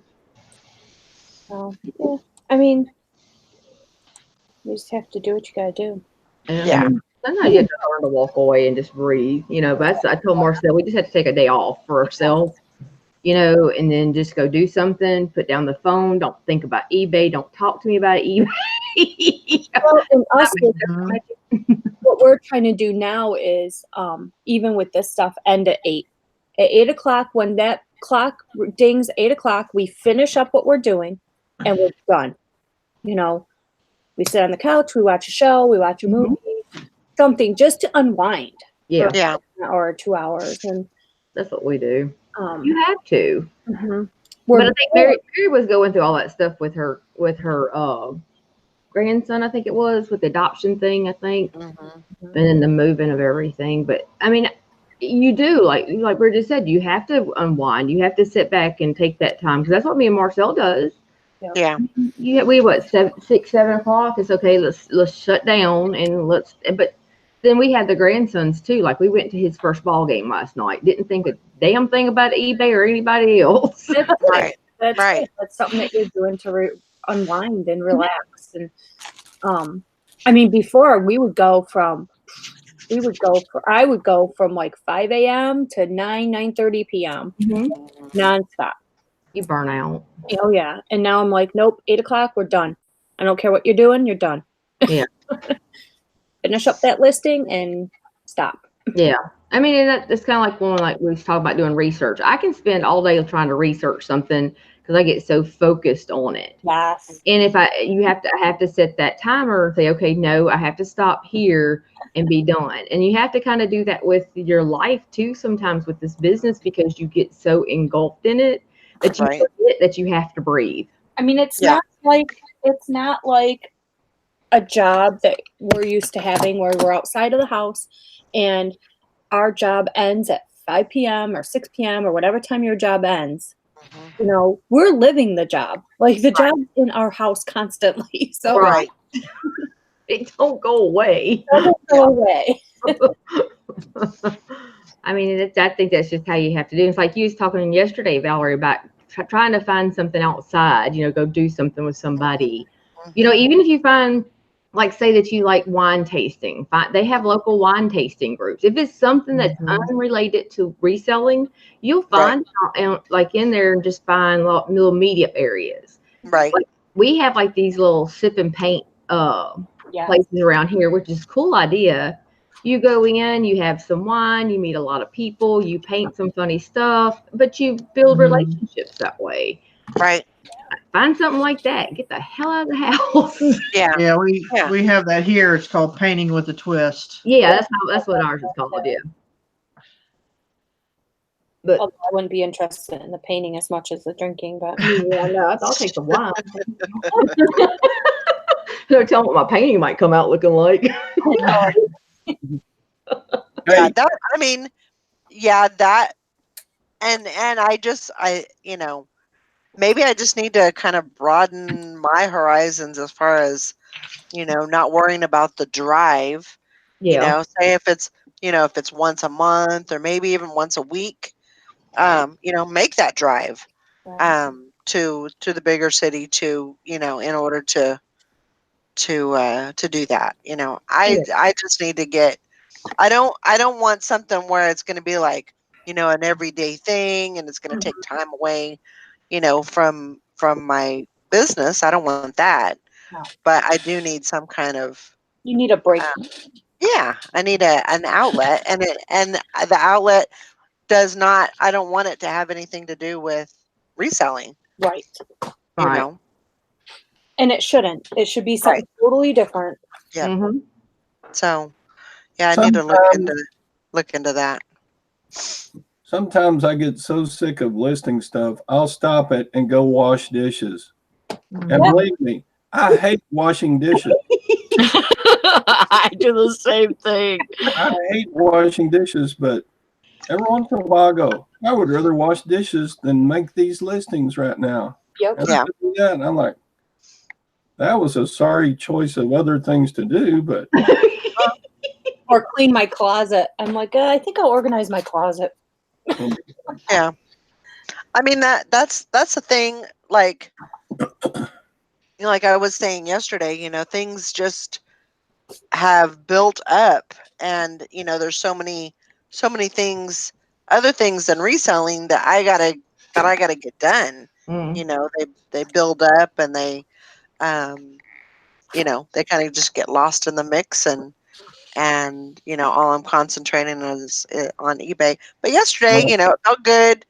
So, yeah. I mean, you just have to do what you gotta do. Yeah. Sometimes you have to learn to walk away and just breathe, but I told Marcel we just have to take a day off for ourselves, and then just go do something, put down the phone, don't think about eBay, don't talk to me about eBay. Well, and us, Mhm. what we're trying to do now is, even with this stuff, end at 8. At 8 o'clock, when that clock dings 8 o'clock, we finish up what we're doing and we're done. We sit on the couch, we watch a show, we watch a movie, something just to unwind for Yeah, Yeah. an hour or 2 hours. And that's what we do. um, You have to. mhm. But I we're think Mary was going through all that stuff with her grandson, I think it was, with the adoption thing, I think, Mhm. and then the moving of everything. But I mean, you do like Bridget said, you have to unwind. You have to sit back and take that time, because that's what me and Marcel does. Yeah. We what 7 o'clock? It's okay. Let's shut down and let's. But then we had the grandsons too. Like we went to his first ball game last night. Didn't think a damn thing about eBay or anybody else. that's good. Right. That's Right. good. That's something that you're doing to unwind and relax. And I mean, before I would go from like 5 a.m. to 9:30 p.m. Mhm. nonstop. You burn out. Oh yeah. And now I'm like, nope, 8 o'clock, we're done. I don't care what you're doing, you're done. Yeah. Finish up that listing and stop. Yeah. I mean, and that's kind of like when we was talking about doing research. I can spend all day trying to research something because I get so focused on it. Yes. And if I have to set that timer and say, okay, no, I have to stop here and be done. And you have to kind of do that with your life too, sometimes with this business, because you get so engulfed in it that you Right. forget that you have to breathe. I mean, it's Yeah. not like a job that we're used to having where we're outside of the house and our job ends at 5 p.m. or 6 p.m. or whatever time your job ends. Mhm. We're living the job. Like the job's in our house constantly. So Right. It don't go away. it doesn't go away. I mean, I think that's just how you have to do it. It's like you was talking yesterday, Valerie, about trying to find something outside, go do something with somebody. Mhm. Even if you find, like, say that you like wine tasting, they have local wine tasting groups. If it's something that's unrelated to reselling, you'll Right. find like in there and just find little meetup areas. Right. Like we have like these little sip and paint Yes. places around here, which is a cool idea. You go in, you have some wine, you meet a lot of people, you paint some funny stuff, but you build relationships that way. Right. Find something like that. Get the hell out of the house. Yeah. Yeah, Yeah. we have that here. It's called painting with a twist. Yeah, that's what ours is called. Yeah, but Although I wouldn't be interested in the painting as much as the drinking, but yeah, no, I'll take the wine. No telling what my painting might come out looking like. Yeah. Hey, That. I mean. Yeah. That. And maybe I just need to kind of broaden my horizons as far as not worrying about the drive. Yeah. Say if it's once a month or maybe even once a week. Make that drive to the bigger city in order to do that. I just need to get. I don't want something where it's going to be like an everyday thing and it's going to take time away from my business. I don't want that. No. But I do need some kind of you need a break. yeah, I need an outlet, and the outlet does not. I don't want it to have anything to do with reselling. Right. You Right. know. And it shouldn't. It should be something Right. totally different. Yeah. Mm-hmm. So, yeah, I need to Sometimes, look into that. sometimes I get so sick of listing stuff, I'll stop it and go wash dishes. And Yeah. believe me, I hate washing dishes. I do the same thing. I hate washing dishes, but every once in a while I go, I would rather wash dishes than make these listings right now. Yep. And Yeah. I do that, and I'm like, that was a sorry choice of other things to do, but Or clean my closet. I'm like, I think I'll organize my closet. Yeah. I mean that's the thing. Like, like I was saying yesterday, things just have built up, and there's so many things, other things than reselling that I gotta get done. Mm. They build up, and um they kind of just get lost in the mix, and all I'm concentrating on is on eBay. But yesterday, Well, it felt good.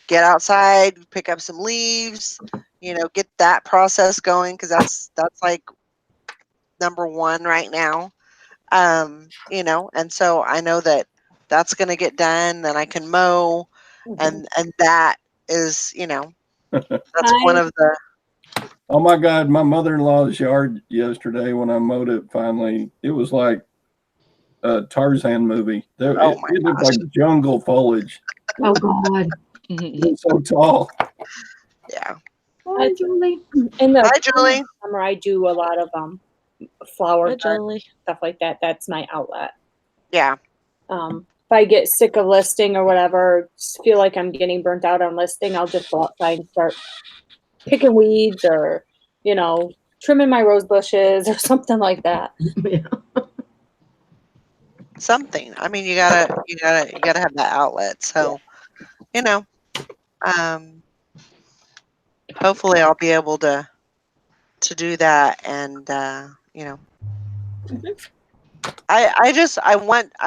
Get outside, pick up some leaves, get that process going, because that's like number one right now. And so I know that that's going to get done. Then I can mow, and that is, that's one I of the. oh my God, my mother-in-law's yard yesterday when I mowed it finally, it was like a Tarzan movie. Oh It, my it looked gosh! like jungle foliage. Oh God. It was so tall. Yeah. Hi, Julie. in the Hi, Julie. summer I do a lot of flower Hi, garden, Julie. stuff like that. That's my outlet. Yeah. If I get sick of listing or whatever, just feel like I'm getting burnt out on listing, I'll just go outside and start picking weeds or, trimming my rose bushes or something like that. Yeah. Something. I mean, you gotta have that outlet. So, you know, um, hopefully I'll be able to do that, and I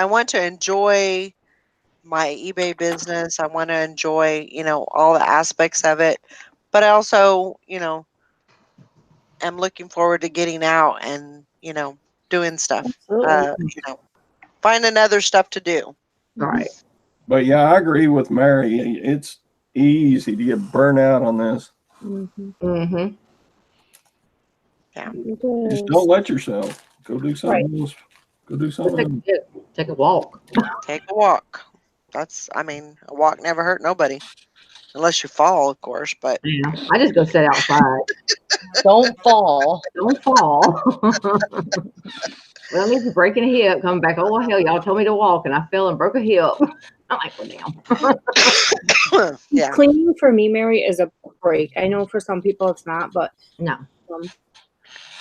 want to enjoy my eBay business. I want to enjoy, all the aspects of it, but I also, am looking forward to getting out and, doing stuff. Absolutely. Finding other stuff to do. All right. But yeah, I agree with Mary. It's easy to get burnt out on this. Mm-hmm. Mm-hmm. Yeah. Just don't let yourself. Go do something else. Go do Take something else. take a walk. Take a walk. A walk never hurt nobody. Unless you fall, of course, but Yeah. I just go sit outside. Don't fall. Don't fall. Well, if you're breaking a hip, coming back, oh, well, hell, y'all told me to walk, and I fell and broke a hip. I'm like, well, damn. yeah. Cleaning for me, Mary, is a break. I know for some people it's not, but No.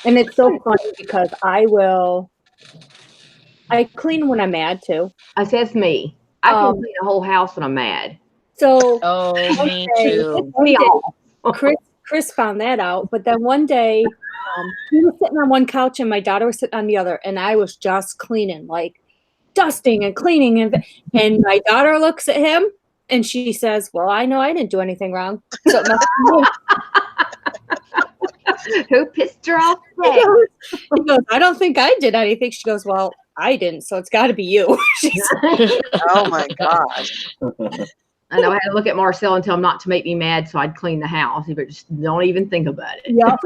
and it's so funny because I clean when I'm mad too. I says me. I can Um, clean the whole house when I'm mad. So Oh, me too. one Me day, all. Chris found that out, but then one day he was sitting on one couch and my daughter was sitting on the other, and I was just cleaning, like dusting and cleaning, and my daughter looks at him and she says, "Well, I know I didn't do anything wrong." So it must be me. Who pissed her off? He goes, "I don't think I did anything." She goes, "Well, I didn't, so it's got to be you." Oh my gosh. I know I had to look at Marcel and tell him not to make me mad, so I'd clean the house. But just don't even think about it. Yep.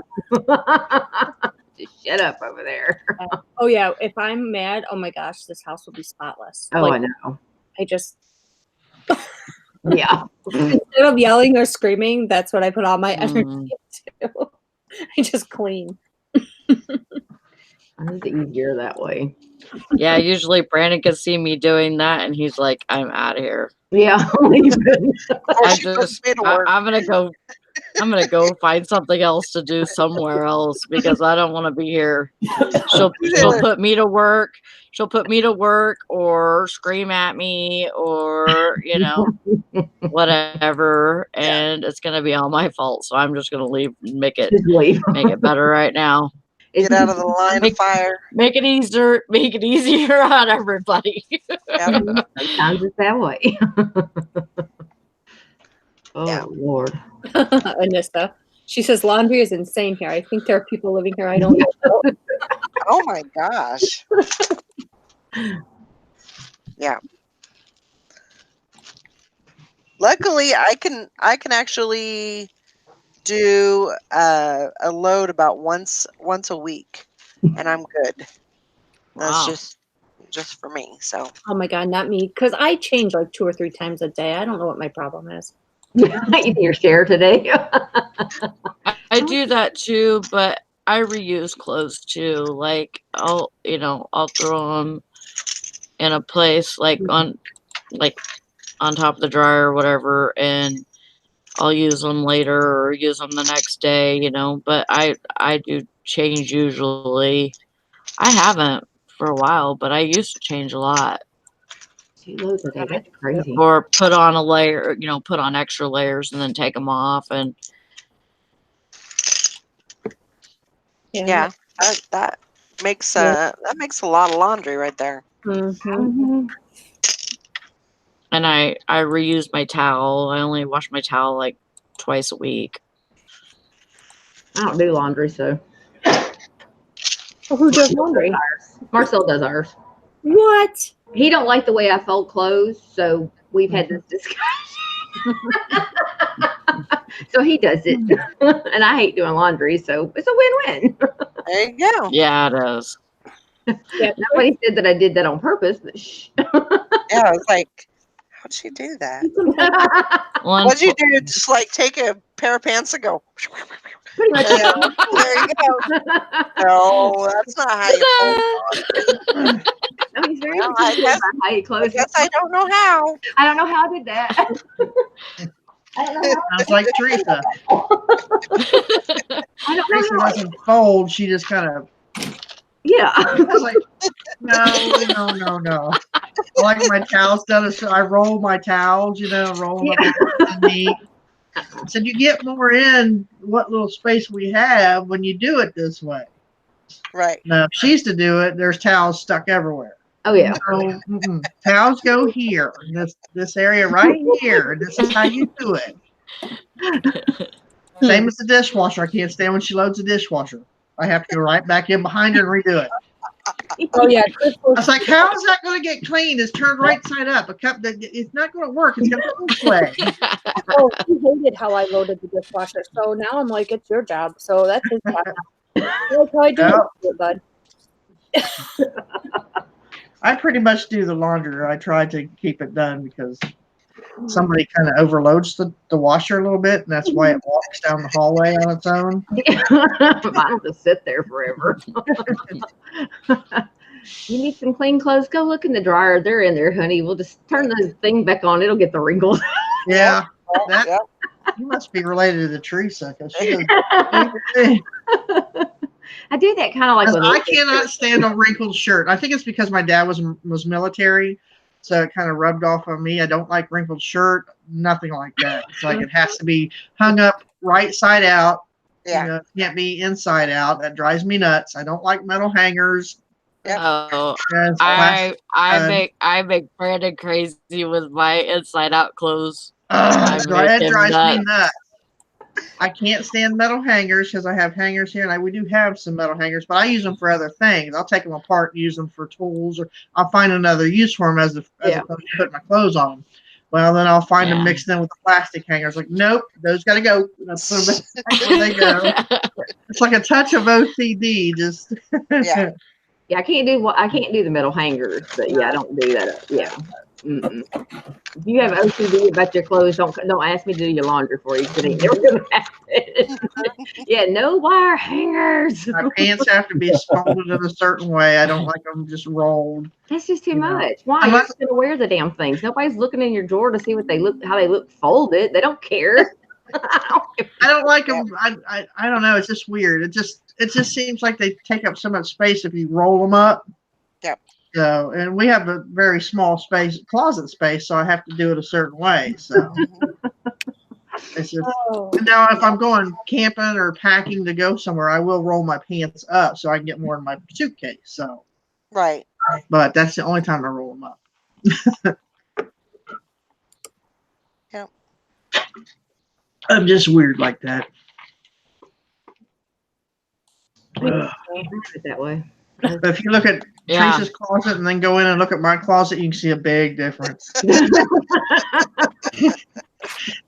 Just shut up over there. Oh yeah, if I'm mad, oh my gosh, this house will be spotless. Oh, I know. I just Yeah. instead of yelling or screaming, that's what I put all my energy Mm. into. I just clean. It's easier that way. Yeah, usually Brandon can see me doing that, and he's like, "I'm out of here. Yeah. Or she puts me to work. I'm gonna go find something else to do somewhere else because I don't want to be here." She'll put me to work. She'll put me to work or scream at me or whatever, and it's gonna be all my fault. So I'm just gonna leave and make it Just leave. better right now. Get out of the line of fire. Make it easier on everybody. Yep. Sometimes it's that way. Oh Yeah. Lord. Anissa. She says laundry is insane here. I think there are people living here I don't know. Oh my gosh. Yeah. Luckily, I can actually do a load about once a week, and I'm good. That's Wow. just for me. So Oh my God, not me. Because I change like 2 or 3 times a day. I don't know what my problem is. You did your share today. I do that too, but I reuse clothes too. Like I'll throw them in a place like on top of the dryer or whatever, and I'll use them later or use them the next day. But I do change usually. I haven't for a while, but I used to change a lot. 2 loads a day. That's crazy. Or put on a layer, put on extra layers and then take them off. And yeah, that makes a lot of laundry right there. Mm-hmm. I reuse my towel. I only wash my towel like twice a week. I don't do laundry, so Well, who does laundry? Marcel does ours. What? He don't like the way I fold clothes, so we've had this discussion. So he does it, and I hate doing laundry, so it's a win-win. There you go. Yeah, it is. Yeah. Nobody said that I did that on purpose, but shh. Yeah, I was like, how'd she do that? One, What'd you do? Just like take a pair of pants and go. Pretty much. Yeah, there you go. No, that's not how you fold. No, he's very Well, I particular guess about how he I clothes. guess I don't know how. I don't know how I did that. I don't know Sounds like Teresa. how. I don't Teresa know how. doesn't fold. She just kind of. Yeah. I was like, no. I like my towels done. So I roll my towels, roll them up and neat. I said, you get more in what little space we have when you do it this way. Right. Now, if she's to do it, there's towels stuck everywhere. Oh yeah. So, towels go here, this area right here. This is how you do it. Same as the dishwasher. I can't stand when she loads the dishwasher. I have to go right back in behind her and redo it. Oh yeah, Chris I was like, how is that going to get clean? It's turned right side up. It's not going to work. It's going to go this way. Oh, he hated how I loaded the dishwasher. So now I'm like, it's your job. So that's his job. That's how I do it, bud. I pretty much do the laundry. I try to keep it done because somebody kind of overloads the washer a little bit, and that's why it walks down the hallway on its own. Mine will just sit there forever. You need some clean clothes? Go look in the dryer. They're in there, honey. We'll just turn the thing back on. It'll get the wrinkles. Yeah, that Yep. you must be related to Teresa because she does. I do that kind of like with I cannot stand a wrinkled shirt. I think it's because my dad was military, so it kind of rubbed off on me. I don't like wrinkled shirt. Nothing like that. It's like it has to be hung up right side out. Yeah. It can't be inside out. That drives me nuts. I don't like metal hangers. Oh, Yes, I plastic. make Brandon crazy with my inside out clothes. It make him drives me nuts. nuts. I can't stand metal hangers because I have hangers here, and we do have some metal hangers, but I use them for other things. I'll take them apart and use them for tools, or I'll find another use for them as opposed to putting my clothes on them. Well, then I'll find them mixed in with the plastic hangers. Like, nope, those got to go. And I put them back where they go. It's like a touch of OCD. Just Yeah. Yeah, I can't do the metal hangers, but yeah, I don't do that. Yeah. Mm-mm. If you have OCD about your clothes, don't ask me to do your laundry for you because it ain't never gonna happen. Yeah, no wire hangers. my pants have to be folded in a certain way. I don't like them just rolled. That's just too You know. much. Why? Unless- You're just gonna wear the damn things. Nobody's looking in your drawer to see how they look folded. They don't care. I don't like them. I don't know. It's just weird. It just seems like they take up so much space if you roll them up. Yep. So, and we have a very small closet space, so I have to do it a certain way. So it's just. Now, if I'm going camping or packing to go somewhere, I will roll my pants up so I can get more in my suitcase. So, Right. but that's the only time I roll them up. Yep. I'm just weird like that. I have it that way. But if you look at Yeah. Teresa's closet and then go in and look at my closet, you can see a big difference.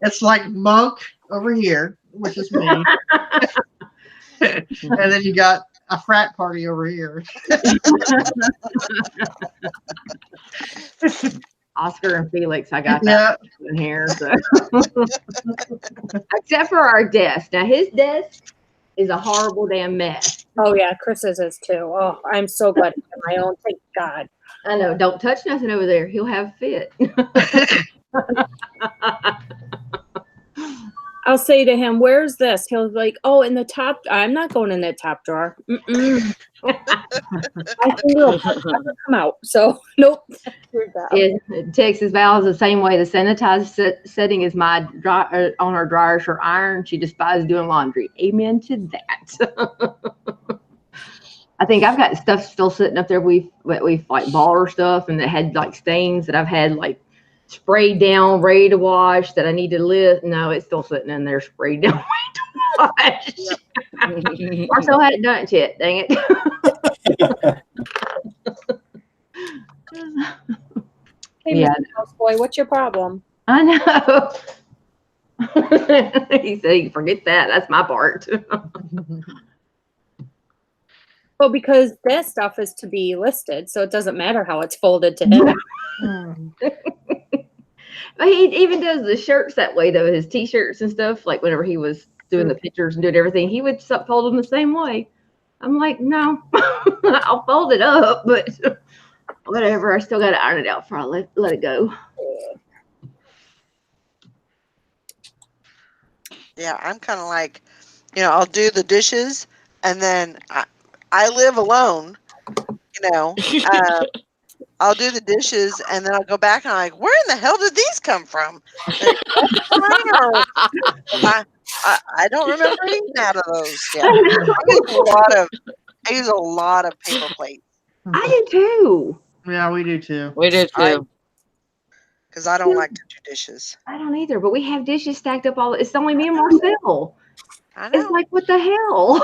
It's like Monk over here, which is me. And then you got a frat party over here. Oscar and Felix, I got Yeah. that in here. So. Except for our desk. Now his desk is a horrible damn mess. Oh yeah, Chris's is too. Oh, I'm so glad I have my own. Thank God. I know. Don't touch nothing over there. He'll have a fit. I'll say to him, "Where's this?" He'll be like, "Oh, in the top." I'm not going in that top drawer. Mm-mm. My finger will never come out. So nope. Screwed that. Texas Val is the same way. The sanitized setting is my dry, on her dryers, her iron. She despises doing laundry. Amen to that. I think I've got stuff still sitting up there. We've like baller stuff and that had like stains that I've had like sprayed down, ready to wash that I need to lift. No, it's still sitting in there sprayed down, ready to wash. Marcel hadn't done it yet. Dang it. Hey, Yeah. Mr. Houseboy, what's your problem? I know. He said, "Forget that. That's my part." Well, because that stuff is to be listed, so it doesn't matter how it's folded to him. But he even does the shirts that way, though. His T-shirts and stuff. Like whenever he was doing the pictures and doing everything, he would fold them the same way. I'm like, no, I'll fold it up, but whatever. I still got to iron it out before I let it go. Yeah, I'm kind of like, I'll do the dishes, and then I live alone, I'll do the dishes, and then I'll go back, and I'm like, where in the hell did these come from? Like, I don't remember eating out of those. Yeah, I use a lot of paper plates. I do too. Yeah, we do too. We do too. Because I don't like to do dishes. I don't either, but we have dishes stacked up all. It's only me and Marcel. I know. It's like, what the hell?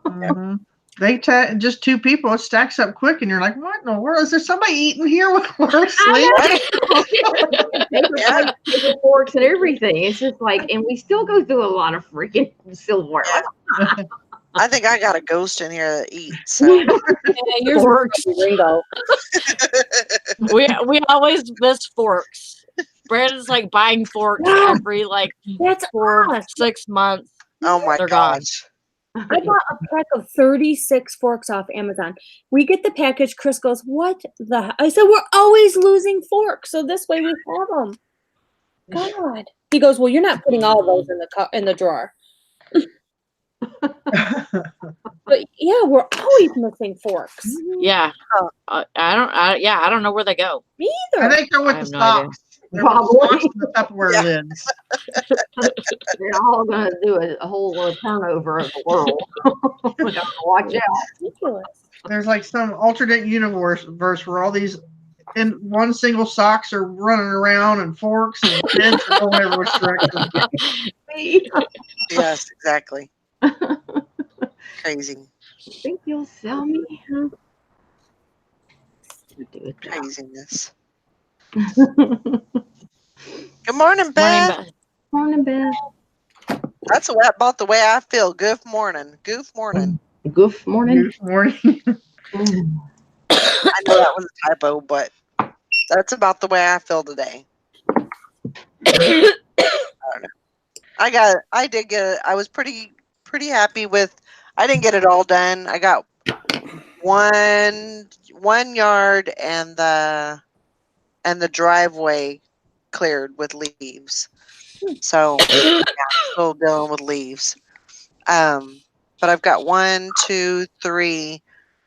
Mm-hmm. They just two people. It stacks up quick, and you're like, "What in the world? Is there somebody eating here while we're asleep?" Paper forks and everything. It's just like, and we still go through a lot of freaking silverware. I think I got a ghost in here that eats. So. Yeah, yours Forks. Ringo. We always miss forks. Brandon's like buying forks every That's 4 us. 6 months. Oh my They're gone. gosh. I bought a pack of 36 forks off Amazon. We get the package. Chris goes, "What the?" I said, "We're always losing forks, so this way we have them." God. He goes, "Well, you're not putting all of those in the drawer." But yeah, we're always missing forks. Yeah. I don't know where they go. Me I either. think they're with I the have no idea. socks. They're with the socks and the Tupperware lids. They're all going to do a whole turnover of the world. We got to watch out. Ridiculous. There's like some alternate universe where all these in one single socks are running around and forks and pins and going every which direction. Yes, exactly. Crazy. Think you'll sell me? Craziness. Good morning, Beth. Morning, Beth. That's about the way I feel. Good morning. Goof morning. Goof morning. Good morning. I know that was a typo, but that's about the way I feel today. I don't know. I was pretty happy with. I didn't get it all done. I got one yard and the driveway cleared with leaves. So yeah, still dealing with leaves. But I've got 1, 2, 3.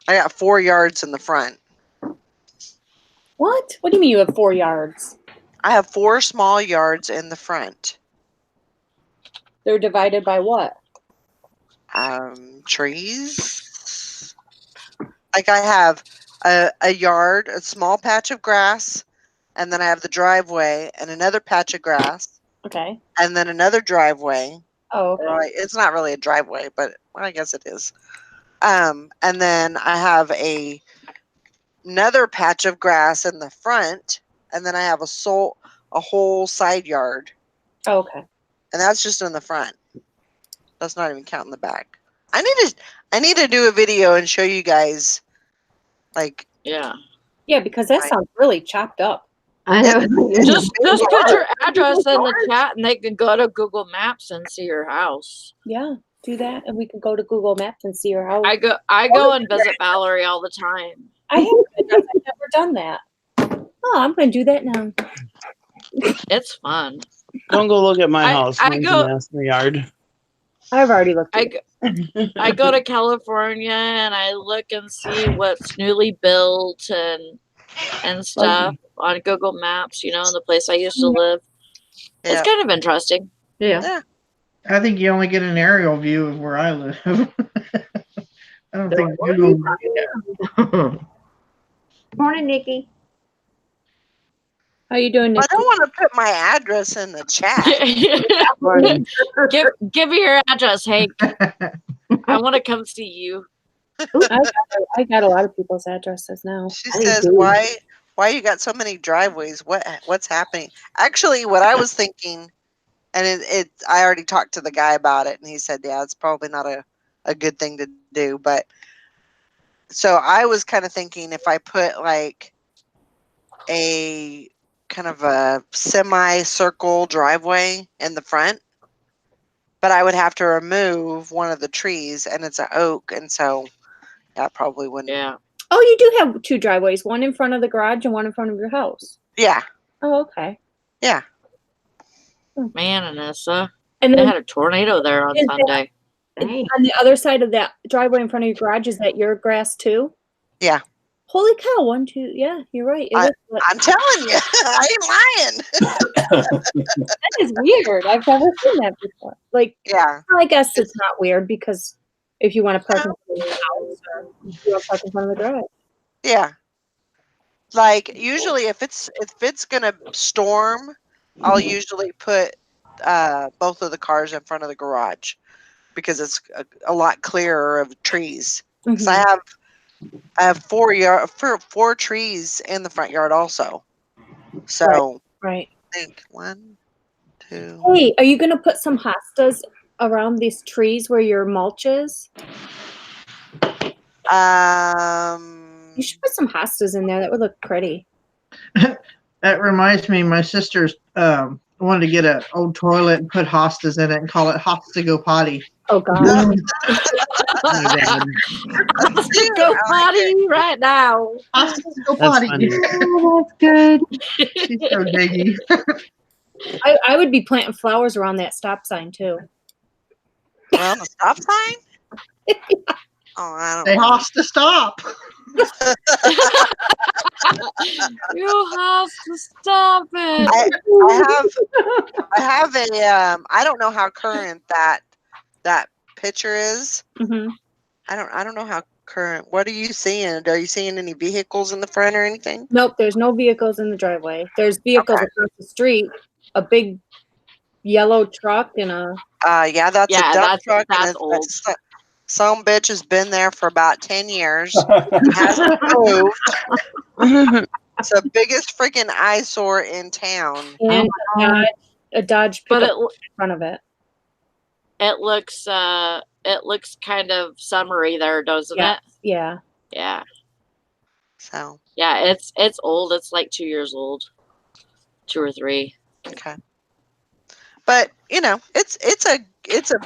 I got 4 yards in the front. What? What do you mean you have 4 yards? I have 4 small yards in the front. They're divided by what? Trees. Like I have a yard, a small patch of grass, and then I have the driveway and another patch of grass, Okay. and then another driveway. Oh, okay. Right. It's not really a driveway, but I guess it is. And then I have another patch of grass in the front, and then I have a whole side yard, Oh, okay. and that's just in the front. That's not even counting the back. I need to do a video and show you guys, like, Yeah. Yeah, because that Right. sounds really chopped up. I know. Just big put your yard. address in the chat, and they can go to Google Maps and see your house. Yeah, do that, and we can go to Google Maps and see your house. I go and visit Valerie all the time. I have. I've never done that. Oh, I'm going to do that now. It's fun. Don't go look at my I- house. I Mine's go- a mess in the yard. I've already looked at I go to California and I look and see what's newly built and stuff on Google Maps, you know, in the place I used to live. Yeah. It's kind of interesting. Yeah. I think you only get an aerial view of where I live. I don't think Where Google. Morning, Nikki. How you doing, I Nikki? don't want to put my address in the chat. give me your address, Hank. I want to come see you. I got a lot of people's addresses now. She I do says, too. "Why you got so many driveways? What's happening?" Actually, what I was thinking, and I already talked to the guy about it, and he said, "Yeah, it's probably not a good thing to do." But so I was kind of thinking if I put like a kind of a semi-circle driveway in the front, but I would have to remove one of the trees, and it's an oak, and so that probably wouldn't. Yeah. Oh, you do have two driveways, one in front of the garage and one in front of your house. Yeah. Oh, okay. Yeah. Man, Anissa. And They then had a tornado there on Is that- Sunday. Dang. on the other side of that driveway in front of your garage, is that your grass too? Yeah. Holy cow! 1, 2. Yeah, you're right. It is, but I'm telling you, I ain't lying. that is weird. I've never seen that before. Like, Yeah. I guess it's not weird because if you want to park in front of the house or you want to park in front of the garage. Yeah. Like usually if it's gonna storm, I'll usually put both of the cars in front of the garage because it's a lot clearer of trees. Because I have four trees in the front yard also. So Right. I think 1, 2. Hey, are you gonna put some hostas around these trees where your mulch is? You should put some hostas in there. That would look pretty. That reminds me, my sister's wanted to get an old toilet and put hostas in it and call it Hosta Go Potty. Oh God. My bad. Let's go potty right now. Hostas Go That's Potty. funny. Oh, that's good. She's so diggy. I would be planting flowers around that stop sign too. Well, the stop sign? Oh, I don't They know. Hosta stop. You have to stop it. I have a I don't know how current that picture is. Mm-hmm. I don't know how current. What are you seeing? Are you seeing any vehicles in the front or anything? Nope, there's no vehicles in the driveway. There's vehicles Okay. across the street. A big yellow truck and a Yeah, that's Yeah, a dump that's- truck. that's and old. Some bitch has been there for about 10 years. Hasn't moved. It's the biggest freaking eyesore in town. and a Dodge But pickup it in front of it. it looks kind of summery there, doesn't Yeah. it? Yeah. Yeah. So, Yeah, it's old. It's like 2 years old. 2 or 3. okay. But, you know, it's a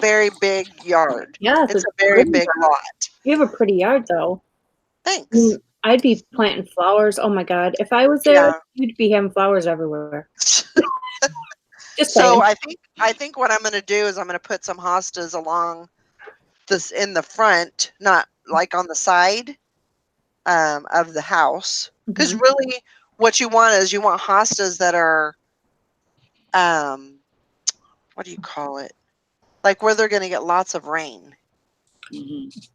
very big yard. Yeah, It's a very big lot. You have a pretty yard though. Thanks. I'd be planting flowers. Oh my God. If I was there, Yeah. you'd be having flowers everywhere. Just So saying. I think what I'm going to do is I'm going to put some hostas along this in the front, not like on the side of the house. Because really, what you want is you want hostas that are, what do you call it? Like where they're going to get lots of rain. Mhm.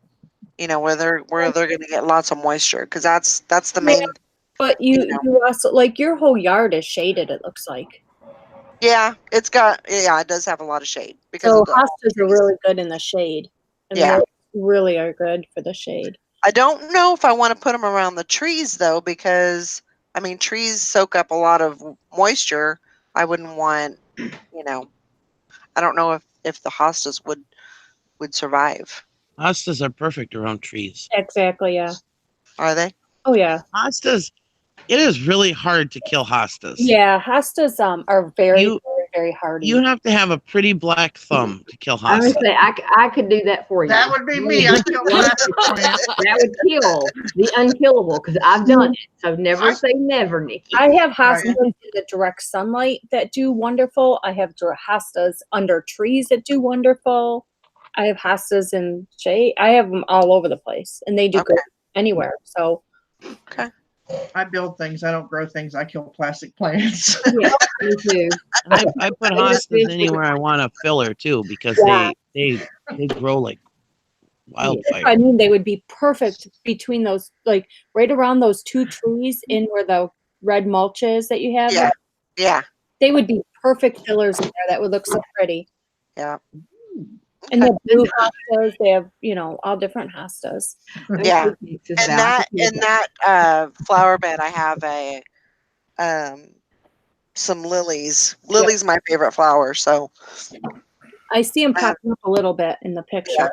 You know, where they're going to get lots of moisture. Because that's the main. But you also like your whole yard is shaded, it looks like. Yeah, it does have a lot of shade because So of the hostas are really good in the shade. And Yeah. really are good for the shade. I don't know if I want to put them around the trees though, because I mean trees soak up a lot of moisture. I wouldn't want, I don't know if the hostas would survive. Hostas are perfect around trees. Exactly, yeah. Are they? Oh yeah. Hostas, it is really hard to kill hostas. Yeah, hostas are very, You- very, very hardy. You have to have a pretty black thumb to kill I would hostas. say I could do that for you. That would be me. I kill plastic plants. That would kill the unkillable because I've done it. So never say never, Nikki. I have hostas in the direct sunlight that do wonderful. I have hostas under trees that do wonderful. I have hostas in shade. I have them all over the place, and they do Okay. good anywhere. So Okay. I build things. I don't grow things. I kill plastic plants. Yeah, me too. I put hostas anywhere I want a filler too, because Yeah. they grow like wildfire. I mean, they would be perfect between those, like right around those two trees in where the red mulch is that you have. Yeah. Yeah. They would be perfect fillers in there. That would look so pretty. Yeah. And the blue hostas, they have, all different hostas. Yeah. In that flower bed, I have some lilies. Lily's my favorite flower, so I see them popping up a little bit in the picture.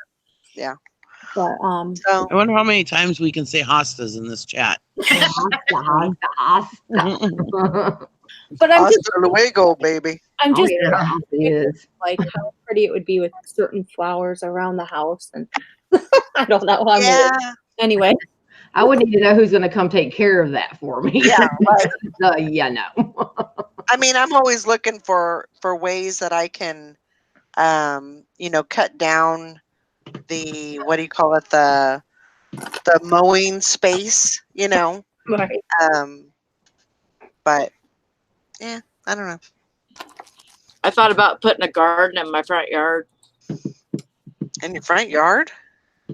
Yeah. But so I wonder how many times we can say hostas in this chat. but I'm just hasta luego, baby. I'm just is. like how pretty it would be with certain flowers around the house, and I don't know. Anyway, I would need to know who's going to come take care of that for me. Yeah, right. No. I mean, I'm always looking for ways that I can, cut down the what do you call it, the mowing space, right. But yeah, I don't know. I thought about putting a garden in my front yard. In your front yard?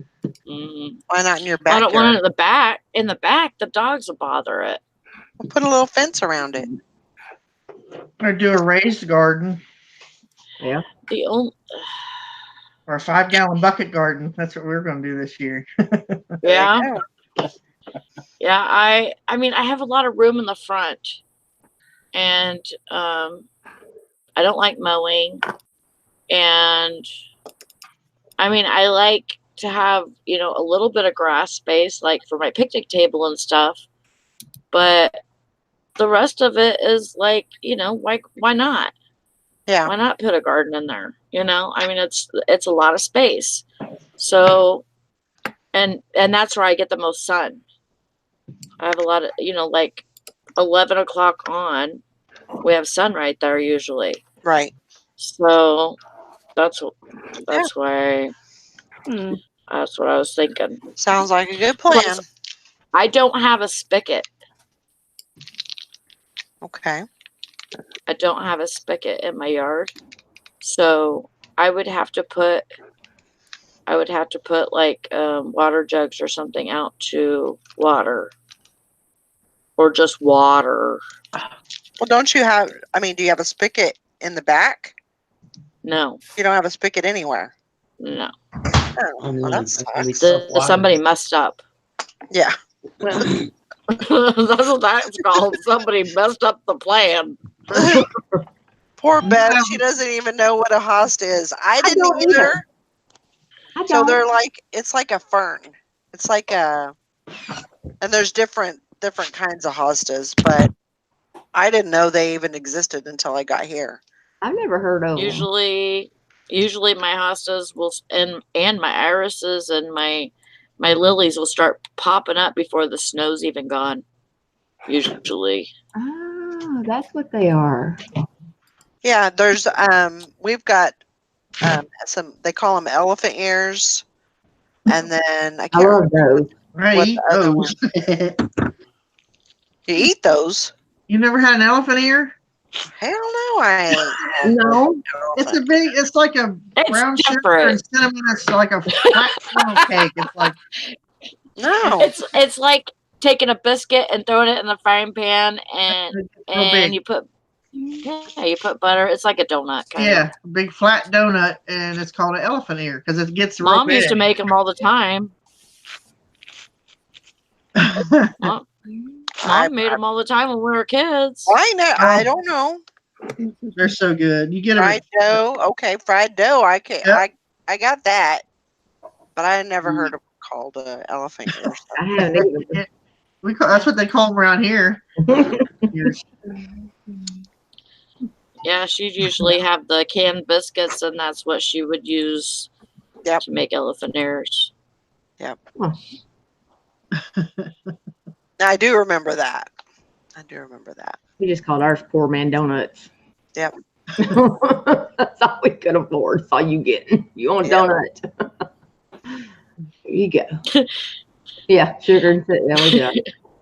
Mm-hmm. Why not in your backyard? I don't want it in the back. In the back, the dogs will bother it. We'll put a little fence around it. Or do a raised garden Yeah. The only, or a 5-gallon bucket garden. That's what we're going to do this year. yeah, yeah. I mean, I have a lot of room in the front, and I don't like mowing, and I mean, I like to have a little bit of grass space, like for my picnic table and stuff, but the rest of it is like, why not? Yeah. Why not put a garden in there? I mean, it's a lot of space. So, and that's where I get the most sun. I have a lot of, like 11 o'clock on, we have sun right there usually. Right. So that's why, that's what I was thinking. Sounds like a good plan. Plus, I don't have a spigot. Okay. I don't have a spigot in my yard. So I would have to put like water jugs or something out to water. Or just water. Well, don't you have, do you have a spigot in the back? No. You don't have a spigot anywhere? No. Oh, well, that's somebody messed up. Yeah. Well, that's what that's called. Somebody messed up the plan. Poor Beth. She doesn't even know what a hosta is. I didn't either. So they're like, it's like a fern. It's like and there's different kinds of hostas, but I didn't know they even existed until I got here. I've never heard of them. Usually my hostas will and my irises and my lilies will start popping up before the snow's even gone. Usually. Ah, that's what they are. Yeah, there's we've got some, they call them elephant ears, and then I love those. Right. Those. You eat those? You never had an elephant ear? Hell no, I ain't. No. It's like a brown sugar and cinnamon. It's like a flat funnel cake. It's like no. It's like taking a biscuit and throwing it in the frying pan and you put Yeah, you put butter. It's like a donut kind Yeah, a big flat donut, and it's called an elephant ear because it gets real Mom used to big. make them all the time. Mom I made them all the time when we were kids. I know. I Oh, don't know. they're so good. You get them. Fried dough. Okay, fried dough. I can. Yep. I got that, but I never heard of called elephant ears. I haven't either. That's what they call them around here. Ears. Yeah, she'd usually have the canned biscuits, and that's what she would use Yep. to make elephant ears. Yep. Huh. I do remember that. I do remember that. We just called ours poor man donuts. Yep. That's all we could afford. That's all you getting. You want a Yep. donut? Here you go. Yeah, sugar and sit. There we go.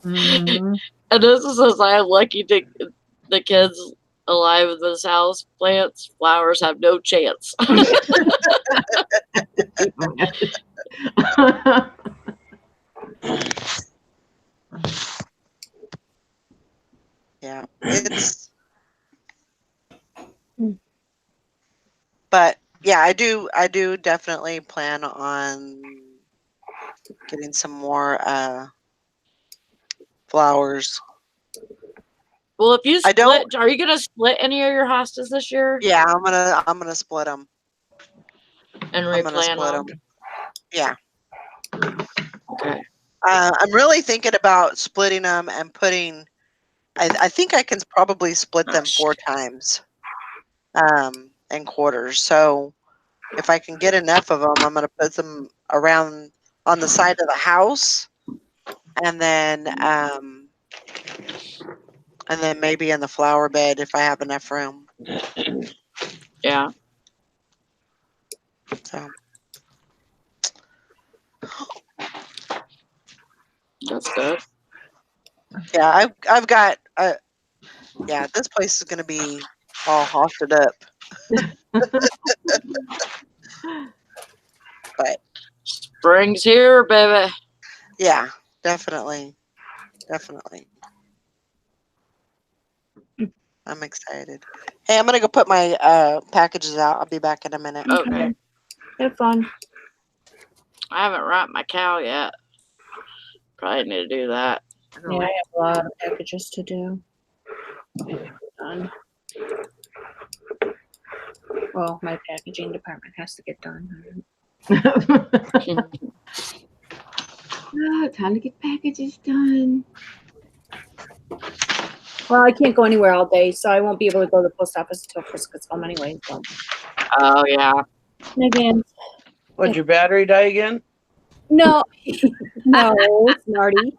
Mhm. And this is as I am lucky to the kids alive in this house. Plants, flowers have no chance. Yeah. It's. But yeah, I do. I do definitely plan on getting some more flowers. Well, if you I don't. split, are you going to split any of your hostas this year Yeah, I'm gonna split them. and I'm gonna replant split them? them. Yeah. Okay. I'm really thinking about splitting them and putting. I think I can probably split them 4 times, in quarters. So if I can get enough of them, I'm gonna put them around on the side of the house, and then maybe in the flower bed if I have enough room. Yeah. So That's good. yeah, I've got. Yeah, this place is gonna be all hosted up, but Spring's here, baby. yeah, definitely. I'm excited. Hey, I'm gonna go put my packages out. I'll be back in a minute. Okay. Have fun. I haven't wrapped my cow yet. Probably need to do that. Yeah, I have a lot of packages to do. Done. Well, my packaging department has to get done. Oh, time to get packages done. Well, I can't go anywhere all day, so I won't be able to go to the post office until Chris gets home anyway. So. Oh, yeah. And again, Would your battery die again? no, no, Smarty.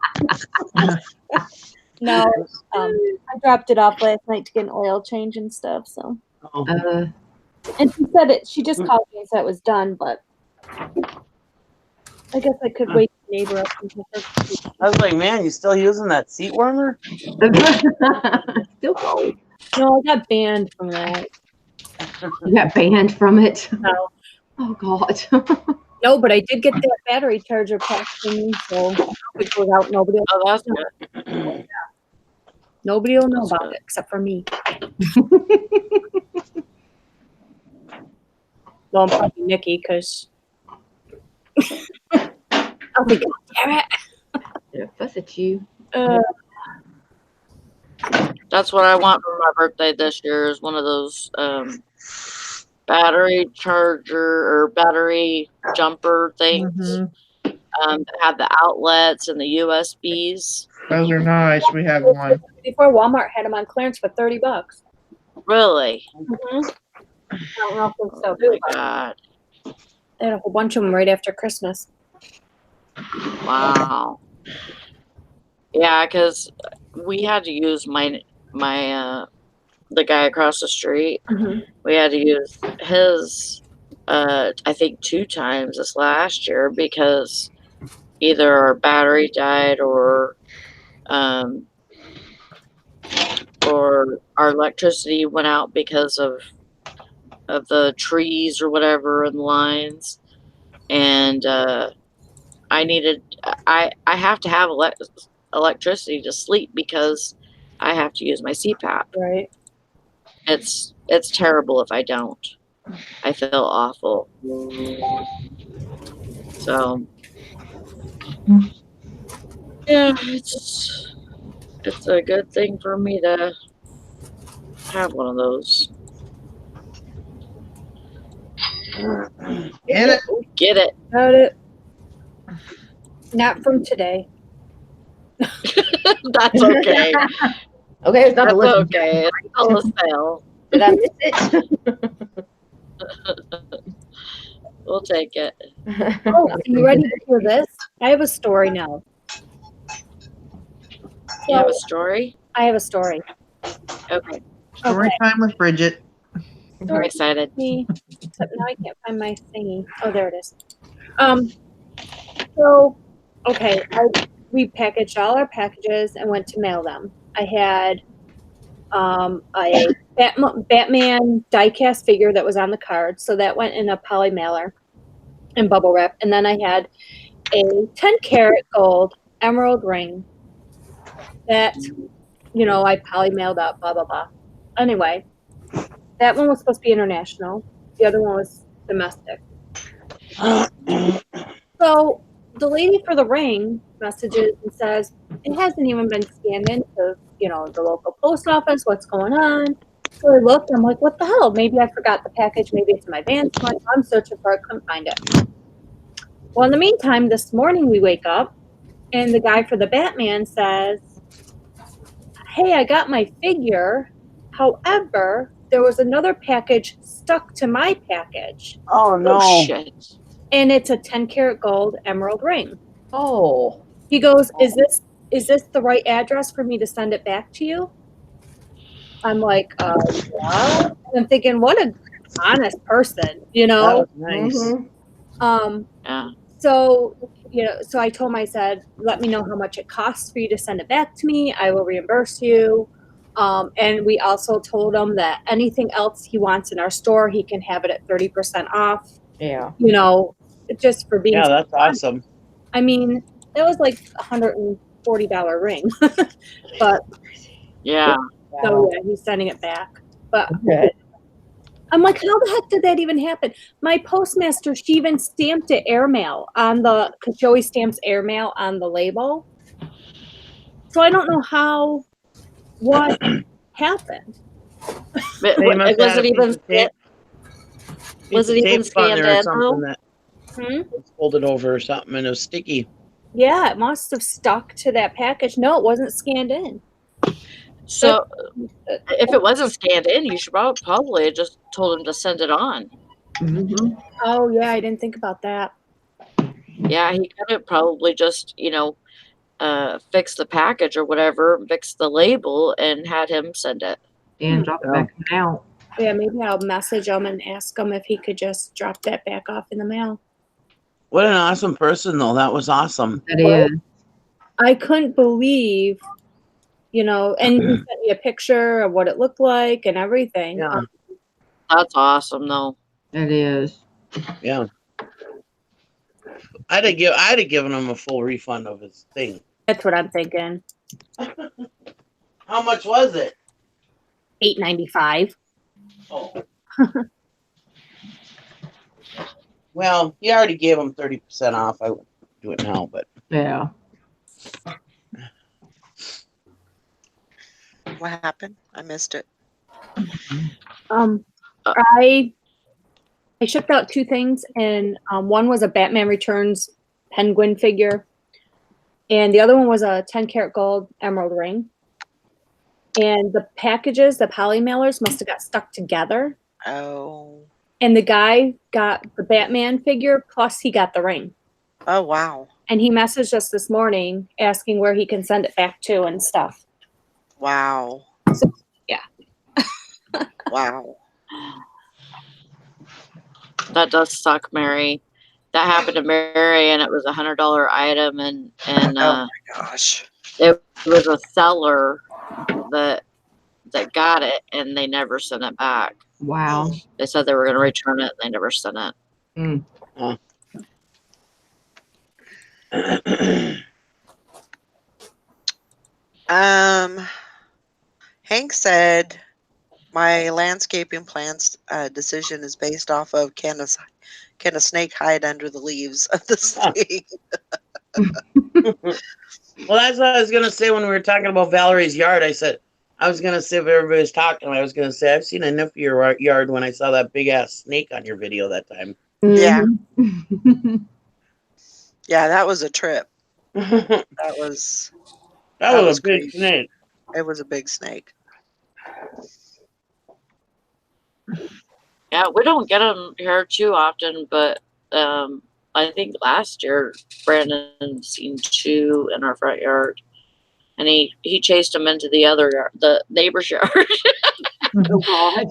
No, I dropped it off last night to get an oil change and stuff. So, Oh. and she said it. She just called me and said it was done, but I guess I could wake the neighbor up. And I was like, man, you still using that seat warmer? Still cold. no, I got banned from that. You got banned from it. No. Oh God. No, but I did get that battery charger packed for me, so it goes out. Nobody Oh, that's good. Nobody will know about it except for me. Well, I'm probably Nikki because I'll be God damn it. Yeah, fuss at you. That's what I want for my birthday this year is one of those battery charger or battery jumper things that have the outlets and the USBs. Those are nice. We have one. Before Walmart had them on clearance for $30. Really? Mm-hmm. I don't know if it's so Oh good. my God. They had a whole bunch of them right after Christmas. Wow. Yeah, because we had to use my the guy across the street. Mm-hmm. We had to use his I think 2 times this last year because either our battery died or our electricity went out because of the trees or whatever and lines. And I have to have electricity to sleep because I have to use my CPAP. Right. It's terrible if I don't. I feel awful. So yeah, it's a good thing for me to have one of those. Get it? Get it. Got it. Not from today. That's okay. Okay, it's not That's the listen. okay. It's still a sale. Did I miss it? We'll take it. Oh, are you ready to hear this? I have a story now. You have a story? I have a story. Okay. Story time with Bridget. I'm excited. Me. Except now I can't find my thingy. Oh, there it is. So, okay, we packaged all our packages and went to mail them. I had a Batman die-cast figure that was on the card, so that went in a poly mailer and bubble wrap. And then I had a 10-karat gold emerald ring that, I poly mailed up, blah, blah, blah. Anyway, that one was supposed to be international. The other one was domestic. So the lady for the ring messages and says, it hasn't even been scanned into, the local post office. What's going on? So I looked. I'm like, what the hell? Maybe I forgot the package. Maybe it's in my van. So I'm searching for it. Couldn't find it. Well, in the meantime, this morning we wake up and the guy for the Batman says, hey, I got my figure. However, there was another package stuck to my package. Oh no! Oh shit! And it's a 10-karat gold emerald ring. Oh. He goes, is this the right address for me to send it back to you? I'm like, yeah. And I'm thinking, what an honest person, That was nice. Mm-hmm. Yeah. So, so I told him, I said, let me know how much it costs for you to send it back to me. I will reimburse you. And we also told him that anything else he wants in our store, he can have it at 30% off. Yeah. Just for being. Yeah, that's awesome. I mean, it was like $140 ring, but Yeah. so yeah, he's sending it back. But Good. I'm like, how the heck did that even happen? My postmaster, she even stamped it airmail because she always stamps airmail on the label. So I don't know what happened. But They must was have it had a even piece of tape. was it even on scanned there or in, something though? that Hmm? was folded over or something and it was sticky. Yeah, it must have stuck to that package. No, it wasn't scanned in. So if it wasn't scanned in, you should probably just told him to send it on. Mm-hmm. Oh yeah, I didn't think about that. Yeah, he could have probably just, fix the package or whatever, fix the label, and had him send it. And drop it back in the mail. Yeah, maybe I'll message him and ask him if he could just drop that back off in the mail. What an awesome person, though. That was awesome. That is. I couldn't believe, and he sent me a picture of what it looked like and everything. Yeah. That's awesome, though. That is. Yeah. I'd have given him a full refund of his thing. That's what I'm thinking. How much was it? $8.95. Oh. Well, you already gave him 30% off. I would do it now, but Yeah. What happened? I missed it. I shipped out 2 things, and one was a Batman Returns penguin figure, and the other one was a 10-karat gold emerald ring. And the packages, the poly mailers, must have got stuck together. Oh. And the guy got the Batman figure, plus he got the ring. Oh wow. And he messaged us this morning asking where he can send it back to and stuff. Wow. So, yeah. Wow. That does suck, Mary. That happened to Mary, and it was $100 item, and Oh my gosh. it was a seller that got it, and they never sent it back. Wow. They said they were going to return it, and they never sent it. Mm. Hank said My landscaping plans decision is based off of can a snake hide under the leaves of this thing? Well, that's what I was gonna say when we were talking about Valerie's yard. I said I was gonna say if everybody was talking, I was gonna say I've seen enough of your yard when I saw that big ass snake on your video that time. Yeah. Mhm. Yeah, that was a trip. That That was was a big crazy. snake. It was a big snake. Yeah, we don't get them here too often, but I think last year Brandon seen two in our front yard, and he chased them into the other yard, the neighbor's yard. Oh God.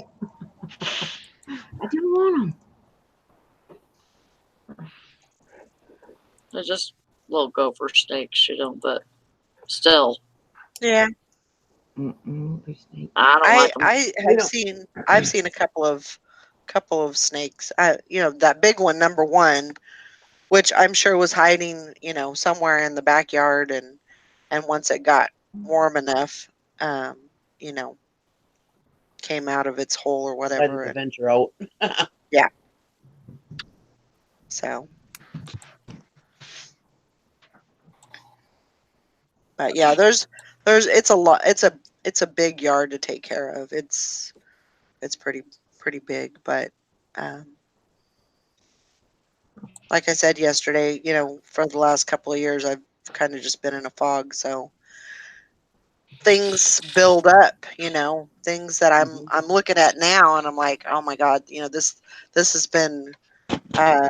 I don't want They're just little gopher snakes, but still, Yeah. them. There's snake. I don't like them. I We have don't. seen I've seen a couple of snakes. That big one, number one, which I'm sure was hiding, somewhere in the backyard, and once it got warm enough, um, you know, came out of its hole or Decided whatever, to and venture out. yeah. So, but yeah, there's it's a lot. It's a big yard to take care of. It's pretty big, but um, like I said yesterday, for the last couple of years, I've kind of just been in a fog. So things build up, things that I'm looking at now, and I'm like, oh my god, this has been uh,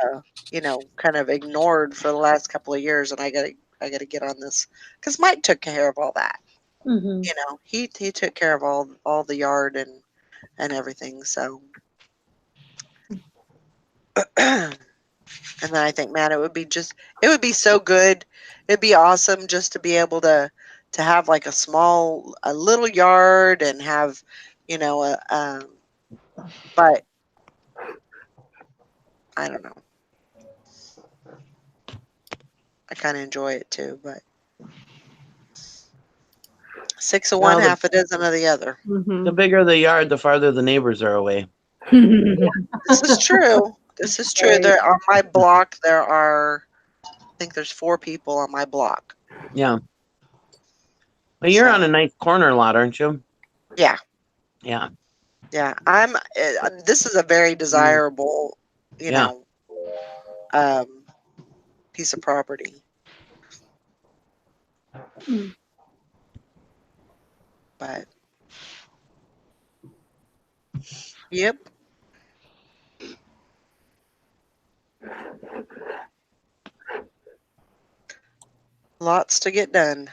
kind of ignored for the last couple of years, and I gotta get on this because Mike took care of all that. Hmm. He took care of all the yard and everything. So. And then I think, man, it would be so good. It'd be awesome just to be able to have like a little yard and have, but I don't know. I kind of enjoy it too, but six of one, No, half a dozen of the other. the bigger the yard, the farther the neighbors are away. This is true. This is true. Right. There on my block, I think there's 4 people on my block. Yeah. But you're on a So nice corner lot, aren't you? yeah, Yeah. yeah. This is a very desirable, you Yeah. know, um, piece of property. But yep, lots to get done.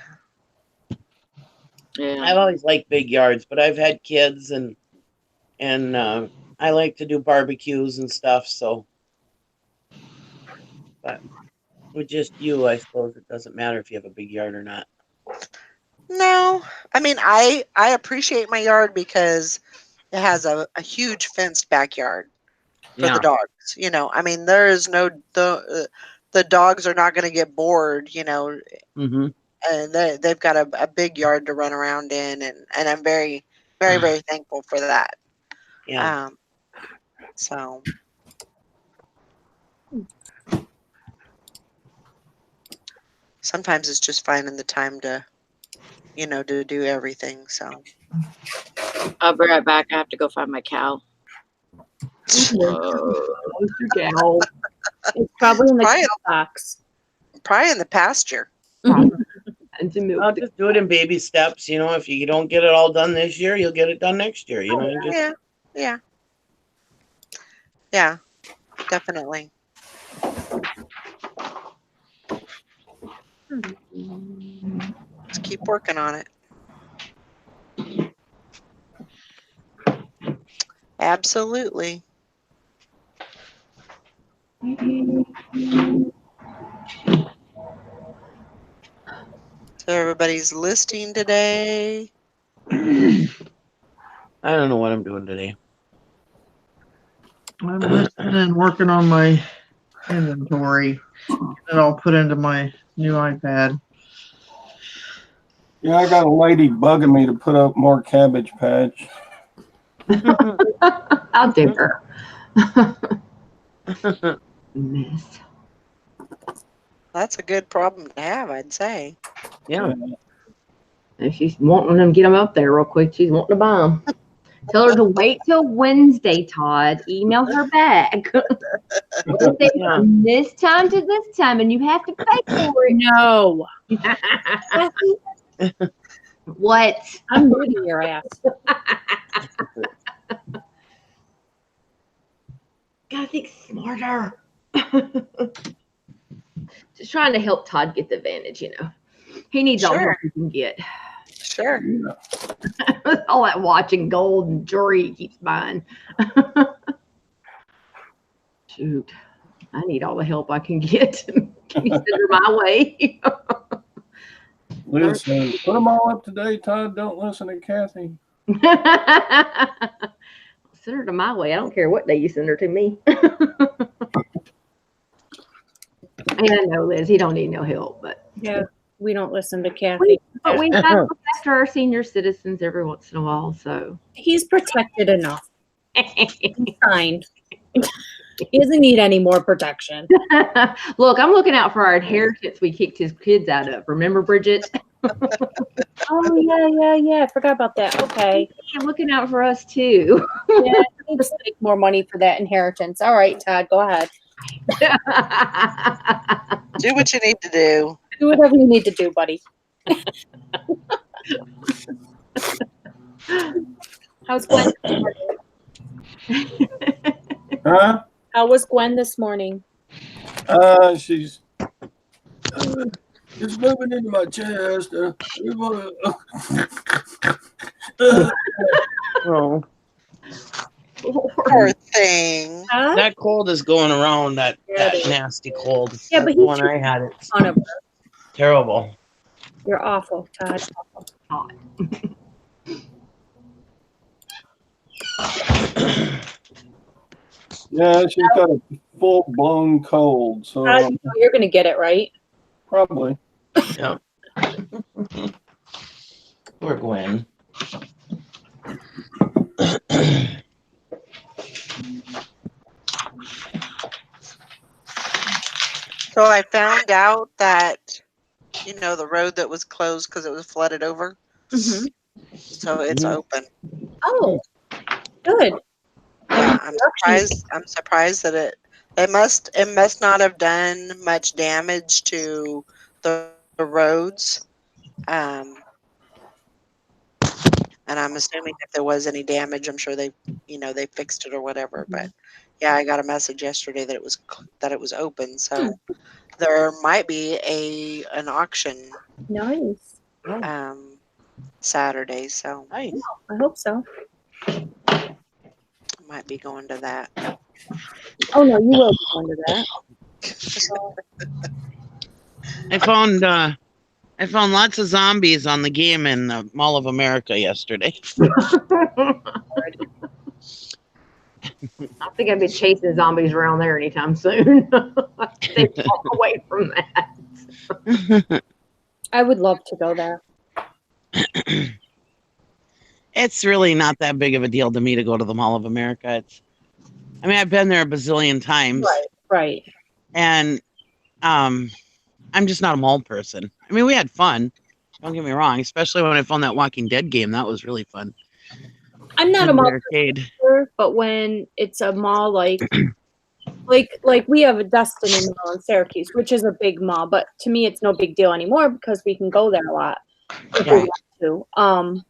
Yeah, I've always liked big yards, but I've had kids and I like to do barbecues and stuff. So, but with just you, I suppose it doesn't matter if you have a big yard or not. No, I mean I appreciate my yard because it has a huge fenced backyard for the Yeah. dogs. I mean there is no the dogs are not going to get bored. Mm-hmm. And they've got a big yard to run around in, and I'm very very very thankful for that. Yeah. Um, so sometimes it's just finding the time to do everything. So I'll be right back. I have to go find my cow. Where's your gal? It's probably in the Probably- cow box. probably in the pasture. And to milk I'll the just do it in baby steps. If you don't get it all done this year, you'll get it done next year. You just Yeah, yeah, definitely. Let's keep working on it. Absolutely. So everybody's listing today. I don't know what I'm doing today. I'm listening and working on my inventory. It all put into my new iPad. Yeah, I got a lady bugging me to put up more Cabbage Patch. How dare her. Mess. That's a good problem to have, I'd say. Yeah. And she's wanting them to get them up there real quick. She's wanting to buy them. Tell her to wait till Wednesday, Todd. Email her back. Wednesday Yeah. from this time to this time, and you have to pay for it. No, What? I'm moving your ass. Gotta think smarter. Just trying to help Todd get the advantage, you know. He needs all the help he can get. Sure. All that watching gold and jewelry he keeps buying. Shoot. I need all the help I can get. Can you send her my way? Listen, put them all up to date, Todd. Don't listen to Kathy. Send her to my way. I don't care what day you send her to me. And I know, Liz, he don't need no help, but Yeah, we don't listen to Kathy. but we have to look after our senior citizens every once in a while. So He's protected enough. He's fine. He doesn't need any more protection. look, I'm looking out for our inheritance we kicked his kids out of. Remember, Bridget? Oh yeah. I forgot about that. Okay. I'm looking out for us too. Yeah, I need to make more money for that inheritance. All right, Todd, go ahead. Do what you need to do. Do whatever you need to do, buddy. How's Gwen? Huh? How was Gwen this morning? She's it's moving into my chest. Oh, Poor thing. Huh? that cold is going around. That Yeah, it is. nasty cold. Yeah, but That's he the one I had. It's Son of a- terrible. You're awful, Todd. Yeah, she's got a full blown cold, so Todd, you know you're gonna get it right. probably. Yeah. Poor Gwen. So I found out that, the road that was closed because it was flooded over. Mm-hmm. So it's Mhm. open. Oh, good. Yeah, I'm surprised that it must not have done much damage to the roads. And I'm assuming if there was any damage, I'm sure they fixed it or whatever. But yeah, I got a message yesterday that it was open. So there might be an auction Nice. Saturday. So Nice. I hope so. I might be going to that. Oh no, you will be going to that. I found lots of zombies on the game in the Mall of America yesterday. I think I'd be chasing zombies around there anytime soon. Stay far away from that. I would love to go there. It's really not that big of a deal to me to go to the Mall of America. I've been there a bazillion times. Right. And I'm just not a mall person. We had fun. Don't get me wrong, especially when I found that Walking Dead game. That was really fun. I'm not In a the mall arcade. person, but when it's a mall like we have a Destiny Mall in Syracuse, which is a big mall, but to me it's no big deal anymore because we can go there a lot if we Right. want to.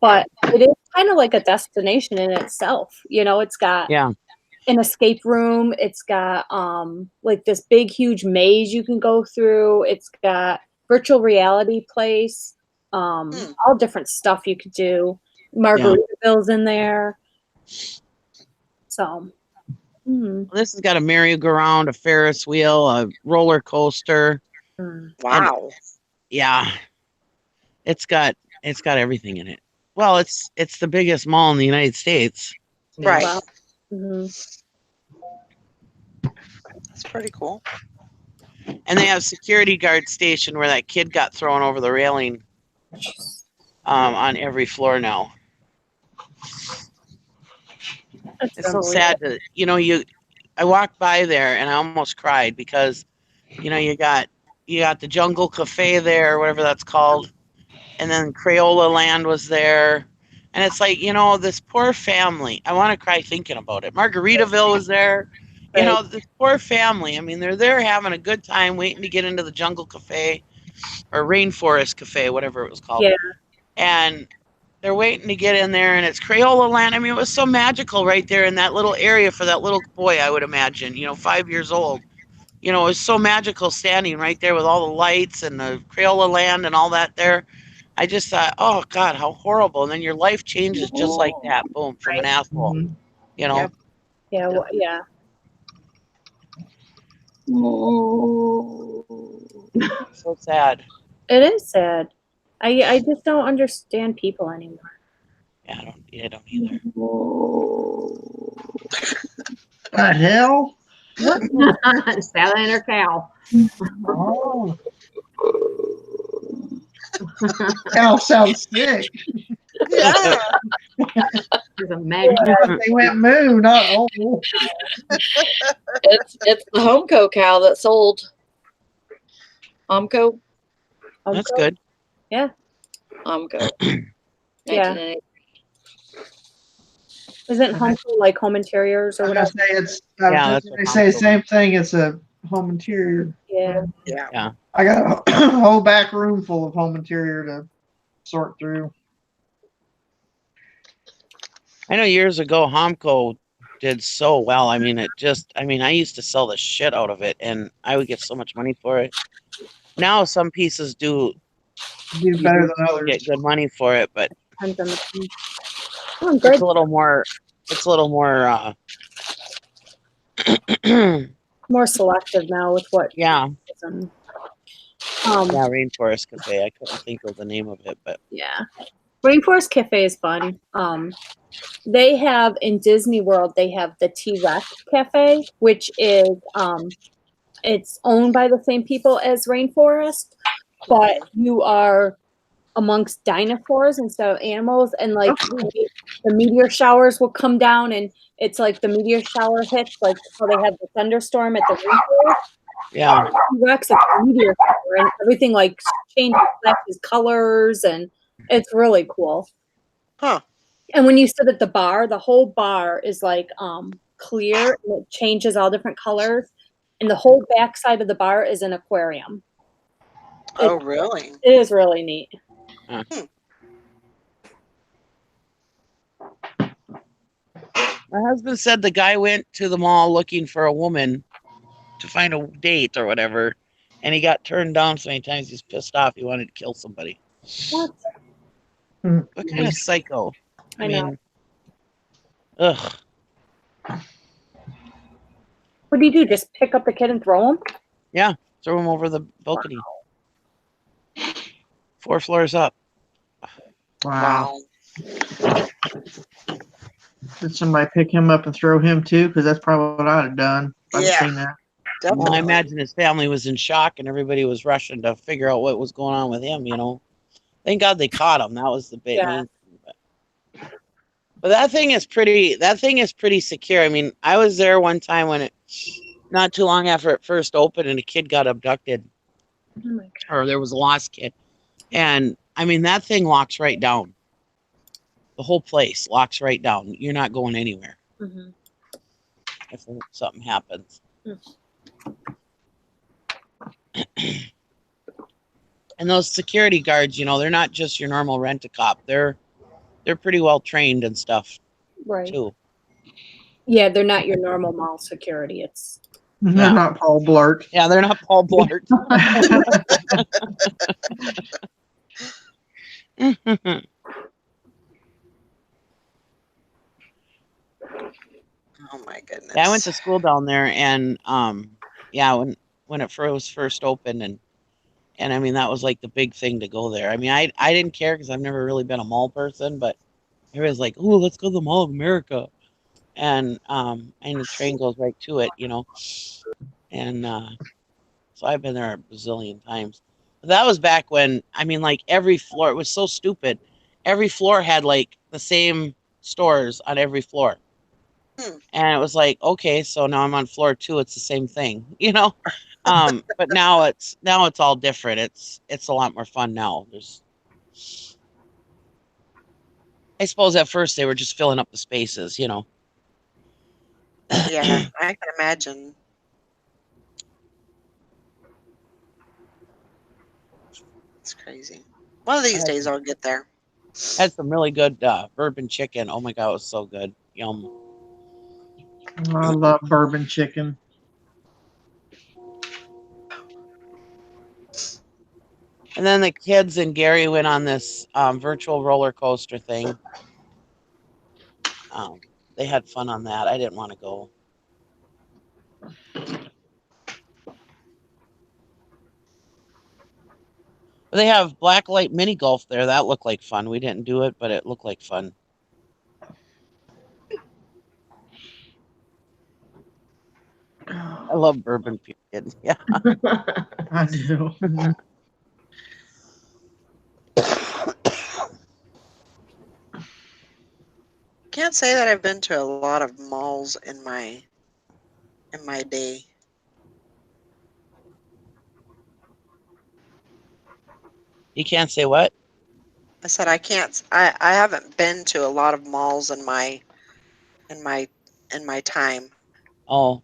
But it is kind of like a destination in itself. It's got Yeah. an escape room. It's got like this big huge maze you can go through. It's got virtual reality place, all different stuff you could do. Margaritaville's in there. So This has got a merry-go-round, a Ferris wheel, a roller coaster. Wow. Yeah. It's got everything in it. Well, it's the biggest mall in the United States. Right. Wow. Mhm. That's pretty cool. And they have security guard station where that kid got thrown over the railing on every floor now. It's so sad to, I walked by there and I almost cried because, you got the Jungle Cafe there, whatever that's called, and then Crayola Land was there. And it's like, this poor family. I want to cry thinking about it. Margaritaville was there. Right. This poor family. I mean, they're there having a good time waiting to get into the Jungle Cafe or Rainforest Cafe, whatever it was called. Yeah. And they're waiting to get in there, and it's Crayola Land. I mean, it was so magical right there in that little area for that little boy, I would imagine, 5 years old. It was so magical standing right there with all the lights and the Crayola Land and all that there. I just thought, oh, God, how horrible. And then your life changes just like that. Boom, from an asshole, Mhm. Yep. Yeah. Yeah. So sad. It is sad. I just don't understand people anymore. Yeah, I don't either. The hell? Sally and her cow. Oh, cow sounds sick. Yeah. There's a mag. They went moo, not oh. It's the Homeco cow that sold. Homeco. That's good. Homeco. Yeah. 1980. Isn't home like home interiors I or was gonna whatever? say it's. Yeah, that's what They say the Home same thing. It's a home interior. Yeah. Yeah. I got a whole back room full of home interior to sort through. I know years ago, Homco did so well. I mean, I used to sell the shit out of it, and I would get so much money for it. Now, some pieces Do you better do than still others. get good money for it, but Depends on the piece. Oh, I'm it's good. a little more, More selective now with what. yeah, Um, Rainforest Cafe. I couldn't think of the name of it, but yeah. Rainforest Cafe is fun. They have in Disney World, they have the T-Rex Cafe, which is it's owned by the same people as Rainforest, but you are amongst dinosaurs instead of animals, and like the meteor showers will come down, and it's like the meteor shower hits, like how they have the thunderstorm at the Rainforest. yeah, T-Rex, it's a meteor shower, and everything like changes, flashes colors, and it's really cool. Huh. And when you sit at the bar, the whole bar is like clear, and it changes all different colors. And the whole back side of the bar is an aquarium. Oh, really? It is really neat. my husband said the guy went to the mall looking for a woman to find a date or whatever, and he got turned down so many times he's pissed off. He wanted to kill somebody. What? What kind of psycho? I know. mean, ugh. What do you do? Just pick up the kid and throw him? Yeah, throw him over the balcony. 4 floors up. Wow. Did somebody pick him up and throw him too? Because that's probably what I'd have done. If I'd Yeah. seen that. Definitely. Well, I imagine his family was in shock and everybody was rushing to figure out what was going on with him, Thank God they caught him. That was the big main thing. But that thing is pretty secure. I mean, I was there one time when not too long after it first opened and a kid got abducted. Oh my God. Or there was a lost kid. And I mean, that thing locks right down. The whole place locks right down. You're not going anywhere if something happens. And those security guards, they're not just your normal rent-a-cop. They're pretty well trained and stuff Right. too. Yeah, they're not your normal mall security. It's They're not Paul Blart. Yeah, they're not Paul Blart. Oh my goodness. Yeah, I went to school down there, and when it was first opened, and I mean that was like the big thing to go there. I mean, I didn't care because I've never really been a mall person, but everybody's like, "Oh, let's go to the Mall of America," and the train goes right to it, and so I've been there a bazillion times. But that was back when, I mean, like every floor, it was so stupid. Every floor had like the same stores on every floor. And it was like, okay, so now I'm on floor 2. It's the same thing, But now it's all different. It's a lot more fun now. I suppose at first they were just filling up the spaces, Yeah, I can imagine. It's crazy. One of I these had days some, I'll get there. had some really good bourbon chicken. Oh my god, it was so good. Yum. I love bourbon chicken. And then the kids and Gary went on this virtual roller coaster thing. Um, they had fun on that. I didn't want to go. But they have blacklight mini golf there. That looked like fun. We didn't do it, but it looked like fun. I love bourbon, period. Yeah. I do. Can't say that I've been to a lot of malls in my day. You can't say what? I said I can't. I haven't been to a lot of malls in my in my time. Oh,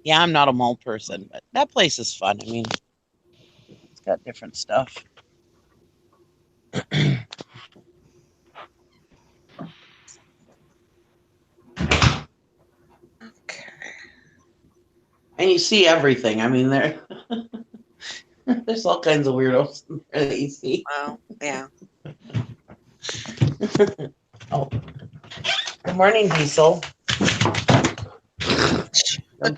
yeah, I'm not a mall person, but that place is fun. I mean, it's got different stuff. Okay. And you see everything. I mean, there's all kinds of weirdos in there that you see. Well, yeah. Oh, good morning, Diesel. Do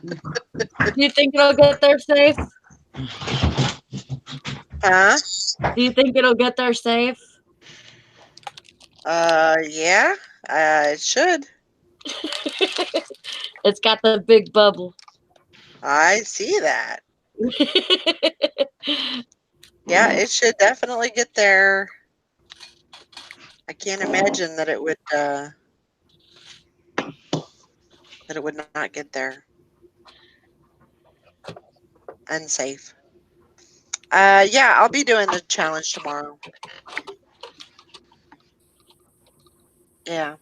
you think it'll get there safe? Huh? Do you think it'll get there safe? Yeah. It should. It's got the big bubble. I see that. Yeah, it should definitely get there. I can't imagine that it would not get there unsafe. Yeah, I'll be doing the challenge tomorrow. Yeah.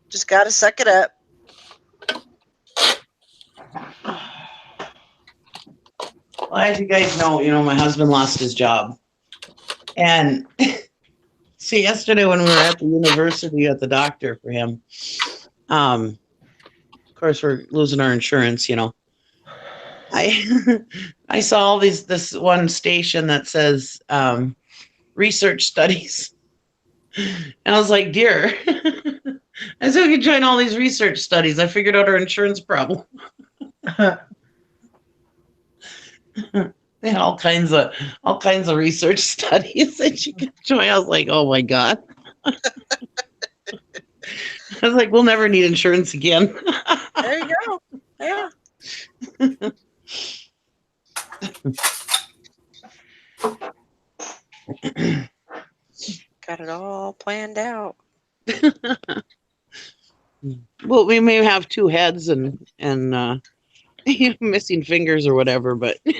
Just gotta suck it up. Well, as you guys know, my husband lost his job. And see, yesterday when we were at the university at the doctor for him, of course, we're losing our insurance, I I saw this one station that says research studies. And I was like, dear, I said we could join all these research studies. I figured out our insurance problem. They had all kinds of research studies that you could join. I was like, oh my God. I was like, we'll never need insurance again. There you go. Yeah. Got it all planned out. Well, we may have two heads and missing fingers or whatever, but Oh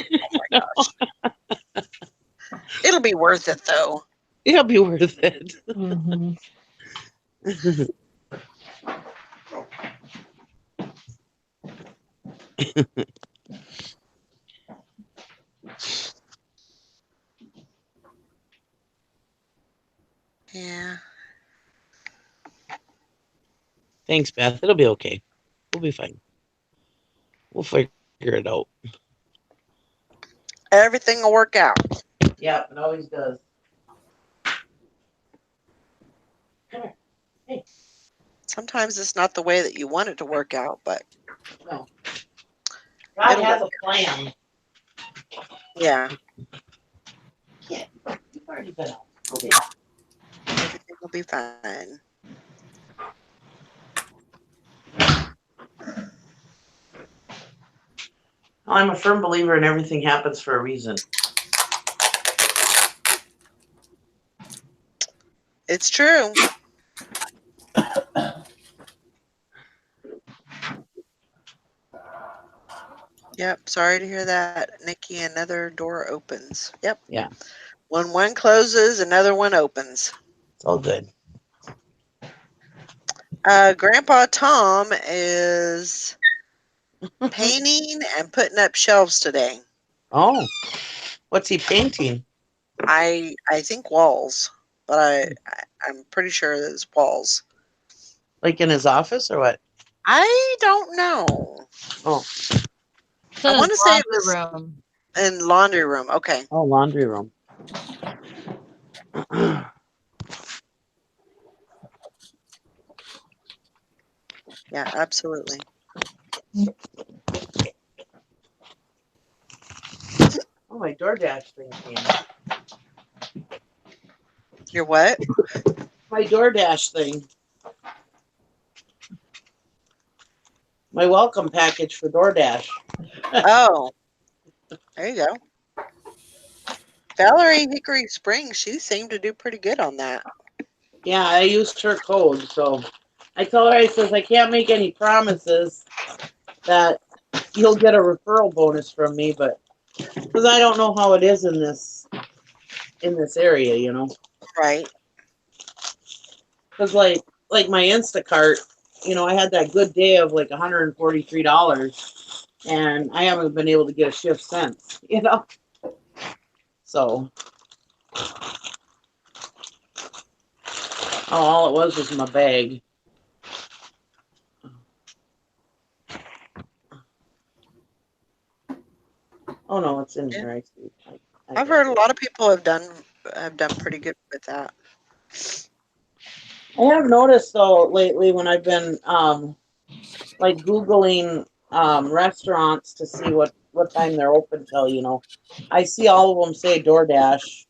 my gosh. It'll be worth it though. it'll be worth it. Mm-hmm. Yeah. Thanks, Beth. It'll be okay. We'll be fine. We'll figure it out. Everything will work out. Yeah, it always does. Come here. Hey. Sometimes it's not the way that you want it to work out, but No. God It'll has a plan. yeah, Yeah, you've already been out. Okay. everything will be fine. I'm a firm believer in everything happens for a reason. It's true. Yep. Sorry to hear that, Nikki. Another door opens. Yep. Yeah, When one closes, another one opens. it's all good. Grandpa Tom is painting and putting up shelves today. Oh, what's he painting? I think walls, but I'm pretty sure it's walls. Like in his office or what? I don't know. Oh, I Says want to say it laundry was room. in laundry room. Okay. oh, laundry room. Yeah, absolutely. Oh, my DoorDash thing came. Your what? My DoorDash thing. My welcome package for DoorDash. Oh, there you go. Valerie Hickory Springs, she seemed to do pretty good on that. Yeah, I used her code, so I told her, I says, I can't make any promises that you'll get a referral bonus from me, but because I don't know how it is in this area, you know. Right. Because like my Instacart, you know, I had that good day of like $143, and I haven't been able to get a shift since, you know. So all it was my bag. Oh no, it's in Yeah. here. I see. I I've got heard a it. lot of people have done pretty good with that. I have noticed though lately when I've been like Googling restaurants to see what time they're open till, you know. I see all of them say DoorDash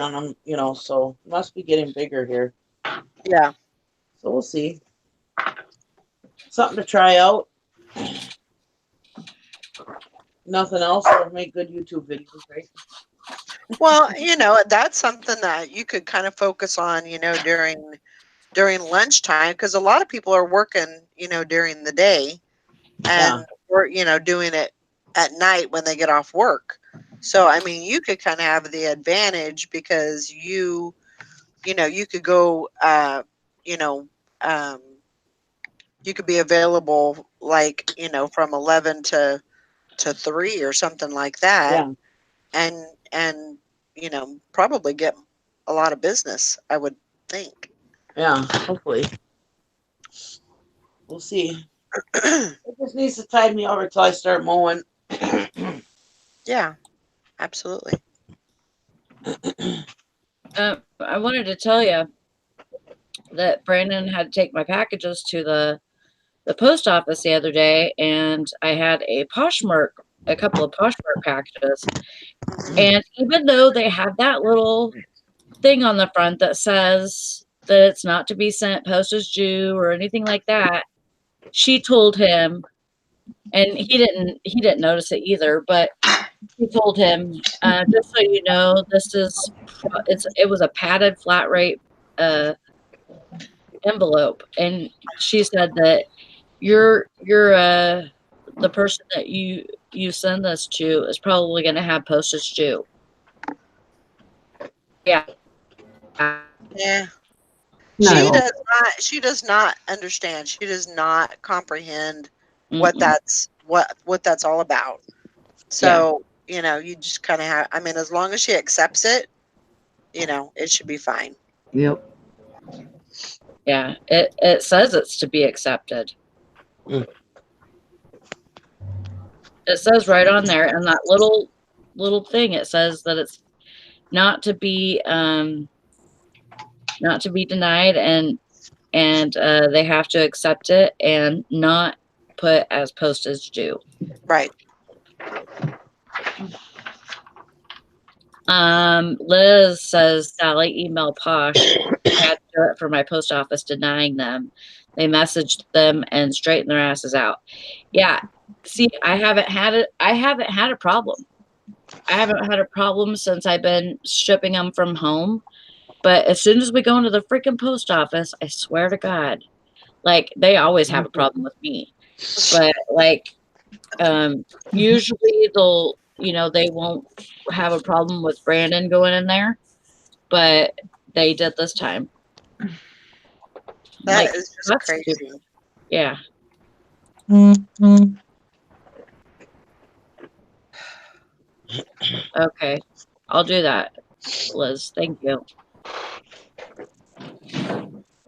on them, you know, so it must be getting bigger here. Yeah. So we'll see. Something to try out. Nothing else. Or make good YouTube videos, right? Well, that's something that you could kind of focus on, during lunchtime because a lot of people are working, during the day Yeah, and we're, doing it at night when they get off work. So, I mean, you could kind of have the advantage because you could go, you know, um, you could be available like, from 11 to 3 or something like that yeah, and probably get a lot of business, I would think. yeah. Hopefully, we'll see. It just needs to tide me over till I start mowing. Yeah, absolutely. I wanted to tell you that Brandon had to take my packages to the post office the other day, and I had a couple of Poshmark packages. Mhm. And even though they have that little thing on the front that says that it's not to be sent postage due or anything like that, she told him, and he didn't notice it either, but she told him, just so you know, it was a padded flat rate uh, envelope, and she said that you're the person that you send this to is probably going to have postage due. Yeah. Yeah. She No. does not understand. She does not comprehend Mm-mm. what that's all about. Yeah. So, you just kind of have, I mean, as long as she accepts it, it should be fine. Yep. Yeah. It says it's to be accepted. Mm. It says right on there, and that little thing, it says that it's not to be not to be denied, and they have to accept it and not put as postage due. Right. Liz says Sally emailed Posh. I had to do it for my post office denying them. They messaged them and straightened their asses out. Yeah. See, I haven't had it. I haven't had a problem. I haven't had a problem since I've been shipping them from home. But as soon as we go into the freaking post office, I swear to God, like they always have a problem with me. But like usually they'll, they won't have a problem with Brandon going in there, but they did this time. That Like, is just that's crazy. stupid. Yeah. Okay. I'll do that, Liz. Thank you.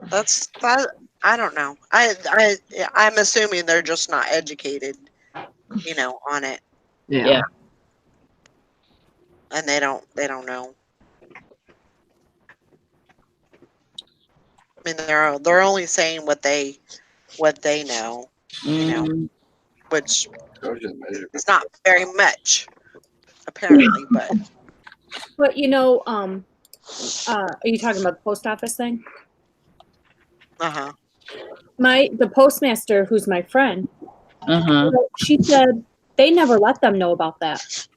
That's that. I don't know. I'm assuming they're just not educated, on it, Yeah. and they don't know. I mean, they're only saying what they know, Mm, which is not very much, apparently. But But are you talking about the post office thing? uh-huh. The postmaster, who's my friend, uh-huh. she said they never let them know about that.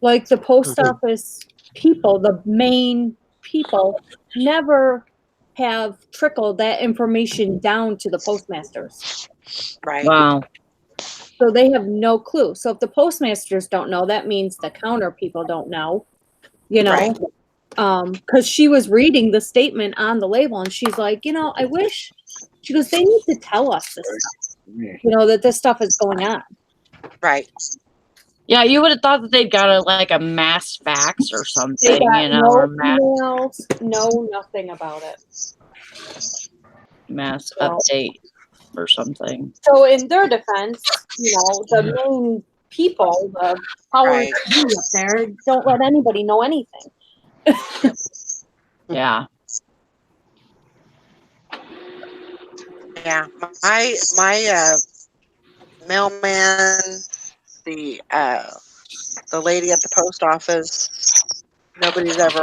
Like the post office people, the main people, never have trickled that information down to the postmasters. Right. Wow. So they have no clue. So if the postmasters don't know, that means the counter people don't know, Right. Because she was reading the statement on the label and she's like, I wish, she goes, they need to tell us this stuff, that this stuff is going on. Right. Yeah, you would have thought that they'd got a mass fax or They something, got or no emails, no nothing about it. mass So- update or something. So in their defense, the main people, the powers Right. that be up there, don't let anybody know anything. Yeah. Yeah. My mailman, the lady at the post office, nobody's ever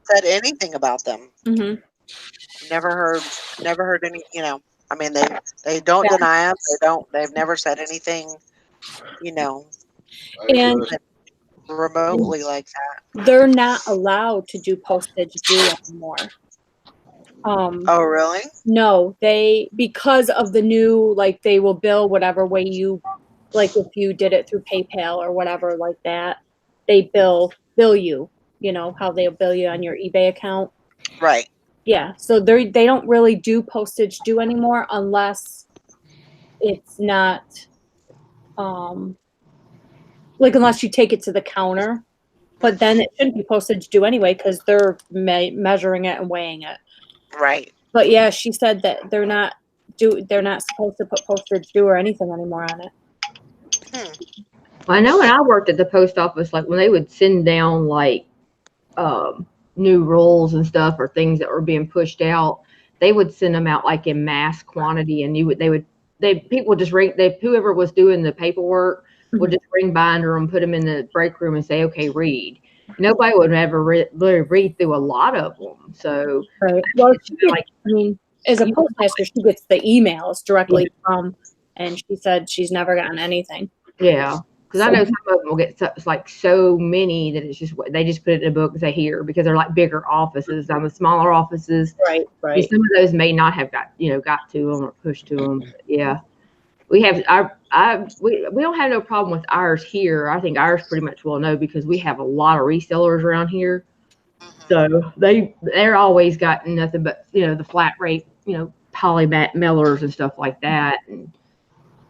said anything about them. Mm-hmm. Never heard any. I mean, they don't deny them. They've never said anything. And Remotely like that. they're not allowed to do postage due anymore. Oh, really? No, because of the new, like, they will bill whatever way you, like, if you did it through PayPal or whatever like that, they bill you, how they'll bill you on your eBay account. Right. Yeah, so they don't really do postage due anymore unless it's not, unless you take it to the counter, but then it shouldn't be postage due anyway because they're measuring it and weighing it. Right. But yeah, she said that they're not supposed to put postage due or anything anymore on it. I know when I worked at the post office, like when they would send down new rules and stuff or things that were being pushed out, they would send them out like in mass quantity, and people just whoever was doing the paperwork would just ring binder them, put them in the break room, and say, "Okay, read." Nobody would ever really read through a lot of them. So, right. Well, as a postmaster, she gets the emails directly from, and she said she's never gotten anything. Yeah. Because I know some of them will get so many that it's just they just put it in a book and say here because they're like bigger offices. On the smaller offices, right. Some of those may not have got to them or pushed to them. But yeah, we have we don't have no problem with ours here. I think ours pretty much will know because we have a lot of resellers around here, so they're always got nothing but the flat rate polymat mailers and stuff like that, and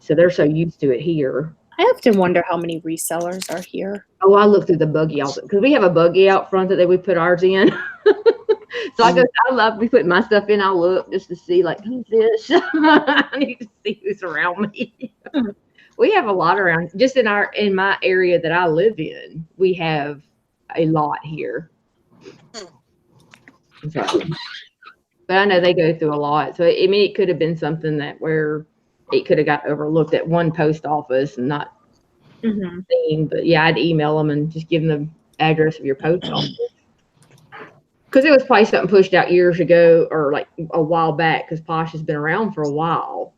so they're so used to it here. I often wonder how many resellers are here. Oh, I look through the buggy out because we have a buggy out front that we put ours in. So I love me putting my stuff in. I'll look just to see who's this. I need to see who's around me. We have a lot around just in my area that I live in. We have a lot here. So, but I know they go through a lot. So it could have been something where it could have got overlooked at one post office and not. But yeah, I'd email them and just give them the address of your post office because it was probably something pushed out years ago or like a while back because Posh has been around for a while,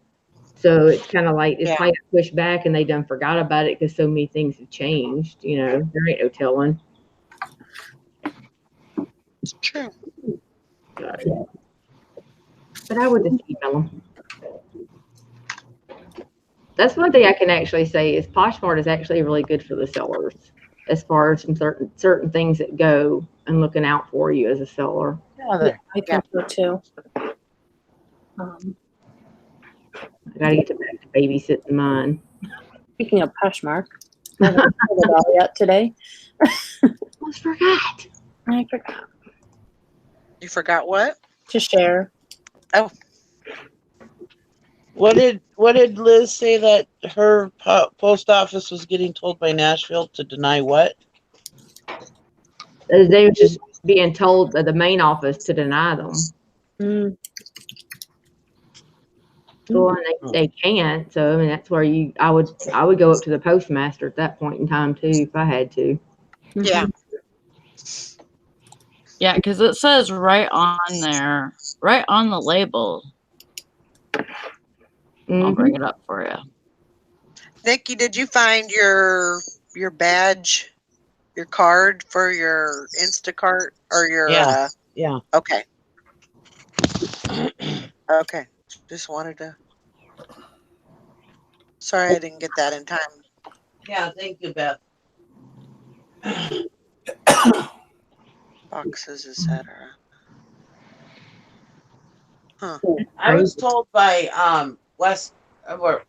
so it's kind of like it's probably pushed back and they done forgot about it because so many things have changed. There ain't no telling. True. But I would just email them. That's one thing I can actually say is Poshmark is actually really good for the sellers as far as some certain things that go and looking out for you as a seller. Yeah, there. I think so too. I got to get back to babysitting mine. Speaking of Poshmark, I haven't said it all yet today. Almost forgot. I forgot You forgot what? to share. Oh, What did Liz say that her post office was getting told by Nashville to deny what? They were just being told by the main office to deny them. Mm. Well, and they can't. So I mean, that's where I would go up to the postmaster at that point in time too, if I had to. yeah. Yeah, because it says right on there, right on the label. I'll bring it up for you. Nikki, did you find your badge, your card for your Instacart or your? Yeah. Yeah. Okay. Okay. Just wanted to. Sorry, I didn't get that in time. Yeah. Thank you, Beth. Boxes, etc. Huh. I was told by West, or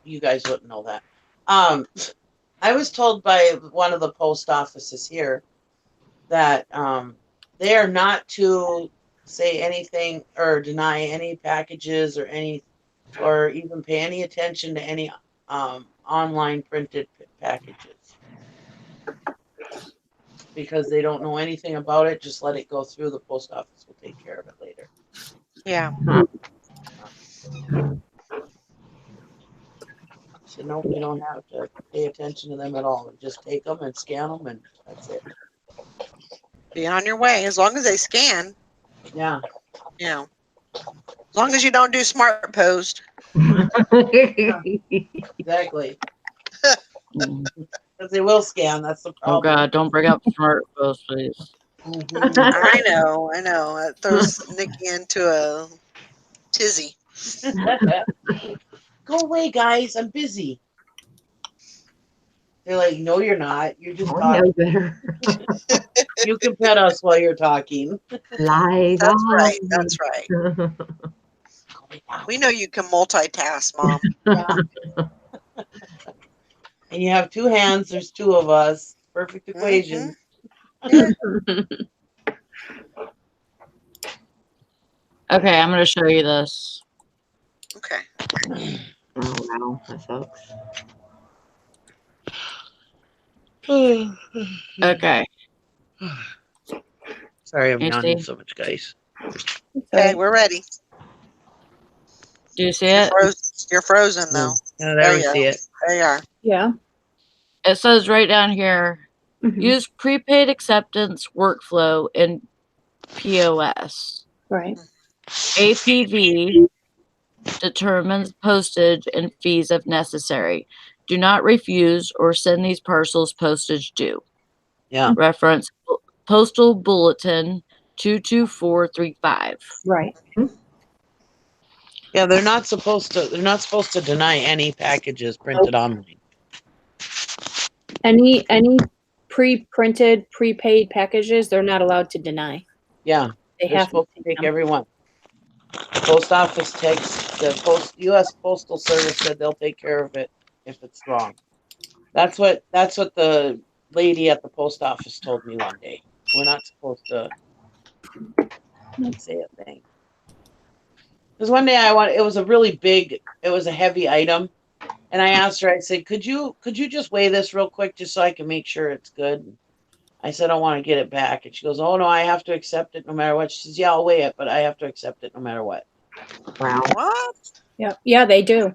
you guys wouldn't know that. I was told by one of the post offices here that they are not to say anything or deny any packages or even pay any attention to any online printed packages because they don't know anything about it. Just let it go through. The post office will take care of it later. Yeah. So nope, you don't have to pay attention to them at all. Just take them and scan them, and that's it. Be on your way as long as they scan. Yeah. You know, as long as you don't do smart post. Exactly. Because they will scan. That's the Oh problem. God, don't bring up smart post, please. I know. That throws Nikki into a tizzy. Go away, guys. I'm busy. They're like, no, you're not. You're just I talking. know better. You can pet us while you're talking. Lies. That's right. That's right. We know you can multitask, Mom. Yeah. And you have two hands. There's two of us. Perfect equation. Yeah. Okay, I'm going to show you this. Okay. Oh wow, that sucks. Okay. Sorry, I'm You yawning see? so much, guys. Okay, we're ready. Do you see it? You're frozen though. Yeah, there we you see are. it. There you are. Yeah. It says right down here, Mhm. use prepaid acceptance workflow in POS. Right. APV determines postage and fees if necessary. Do not refuse or send these parcels postage due. Yeah. Reference Postal Bulletin 22435. Right. Yeah, they're not supposed to deny any packages printed online. Any pre-printed, prepaid packages, they're not allowed to deny. Yeah. They They're have supposed to take every one. The post office takes the U.S. Postal Service said they'll take care of it if it's wrong. That's what the lady at the post office told me one day. We're not supposed to say a thing. Because one day it was a heavy item, and I asked her. I said, "Could you just weigh this real quick, just so I can make sure it's good?" I said, "I want to get it back," and she goes, "Oh no, I have to accept it no matter what." She says, "Yeah, I'll weigh it, but I have to accept it no matter what." Wow. What? Yeah, they do.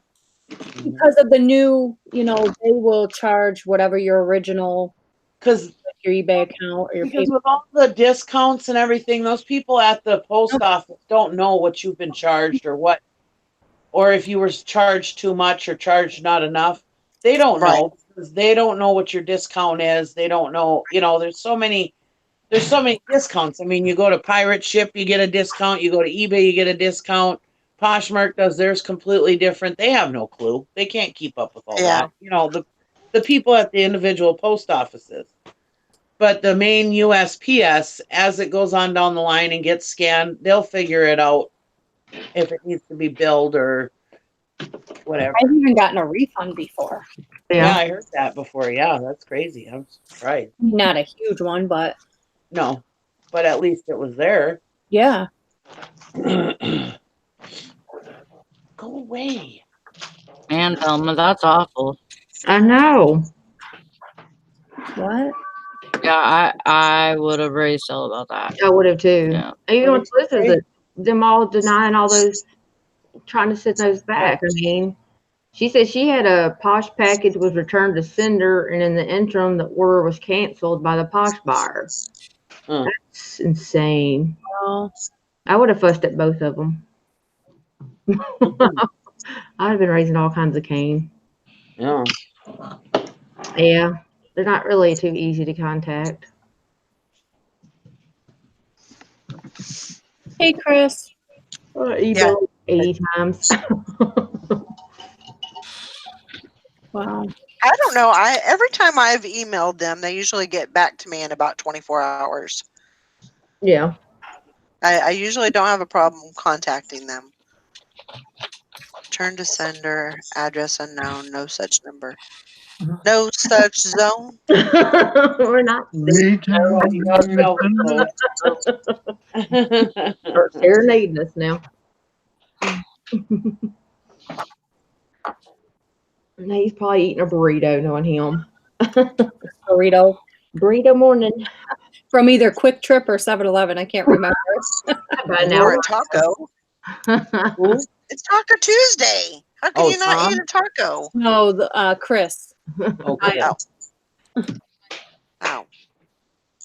Because of the new, they will charge whatever your original, Because your eBay account or your Because PayPal. with all the discounts and everything, those people at the post office don't know what you've been charged or if you were charged too much or charged not enough. They don't Right. know because they don't know what your discount is. They don't know, there's so many There's so many discounts. I mean, you go to Pirate Ship, you get a discount. You go to eBay, you get a discount. Poshmark does theirs completely different. They have no clue. They can't keep up with all Yeah. that. You know, the people at the individual post offices. But the main USPS, as it goes on down the line and gets scanned, they'll figure it out if it needs to be billed or whatever. I've even gotten a refund before. Yeah, I heard that before. Yeah, that's crazy. I'm surprised. Not a huge one, but No, but at least it was there. yeah. Go away. Man, Velma, that's awful. I know. What? Yeah, I would have raised hell about that. I would have too. Yeah. And you know Well, what's worse is that them all denying all those, trying to send those back. I mean, she said she had a Posh package was returned to sender, and in the interim, the order was canceled by the Posh buyer. That's insane. Well, I would have fussed at both of them. I'd have been raising all kinds of cane. Yeah. Yeah, they're not really too easy to contact. hey, Chris. Email 80 times. Wow. I don't know. Every time I've emailed them, they usually get back to me in about 24 hours. Yeah. I usually don't have a problem contacting them. Turn to sender, address unknown, no such number. No such zone. We're not You got self-close. start serenading us now. Now he's probably eating a burrito, knowing him. Burrito Burrito morning. from either Quick Trip or 7-Eleven. I can't remember. By now. Or a taco. It's Taco Tuesday. How can you not eat a taco? No, Chris. Okay. Ow.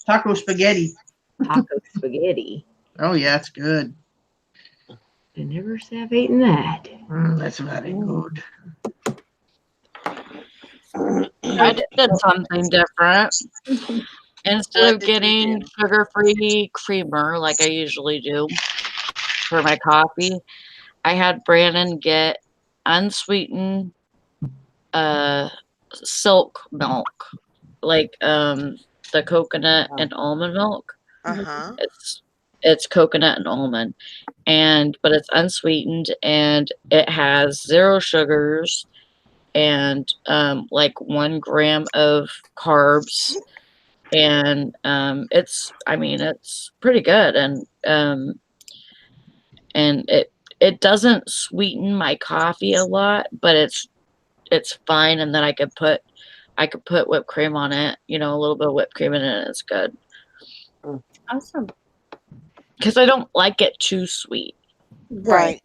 Taco spaghetti. Taco spaghetti. Oh yeah, it's good. I never say I've eaten that. That's very good. I did something different. Instead What of did you getting do? sugar-free creamer like I usually do for my coffee, I had Brandon get unsweetened silk milk, like the coconut and almond milk. Uh-huh. It's coconut and almond, but it's unsweetened and it has 0 sugars and like 1 gram of carbs, and it's pretty good, and it doesn't sweeten my coffee a lot, but it's fine, and then I could put whipped cream on it, a little bit of whipped cream in it, and it's good. Awesome. Because I don't like it too sweet. Right.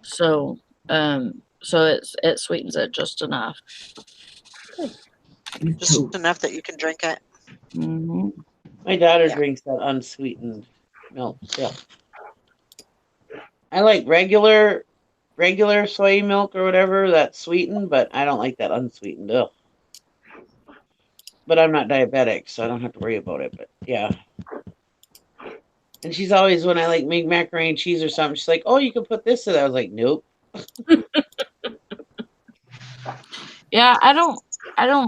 So it sweetens it just enough. Just enough that you can drink it. Mm-hmm. My daughter drinks that unsweetened milk still. I like regular soy milk or whatever that's sweetened, but I don't like that unsweetened. Ugh. But I'm not diabetic, so I don't have to worry about it. But yeah. And she's always, when I like make macaroni and cheese or something, she's like, "Oh, you can put this in." I was like, "Nope." Yeah, I don't.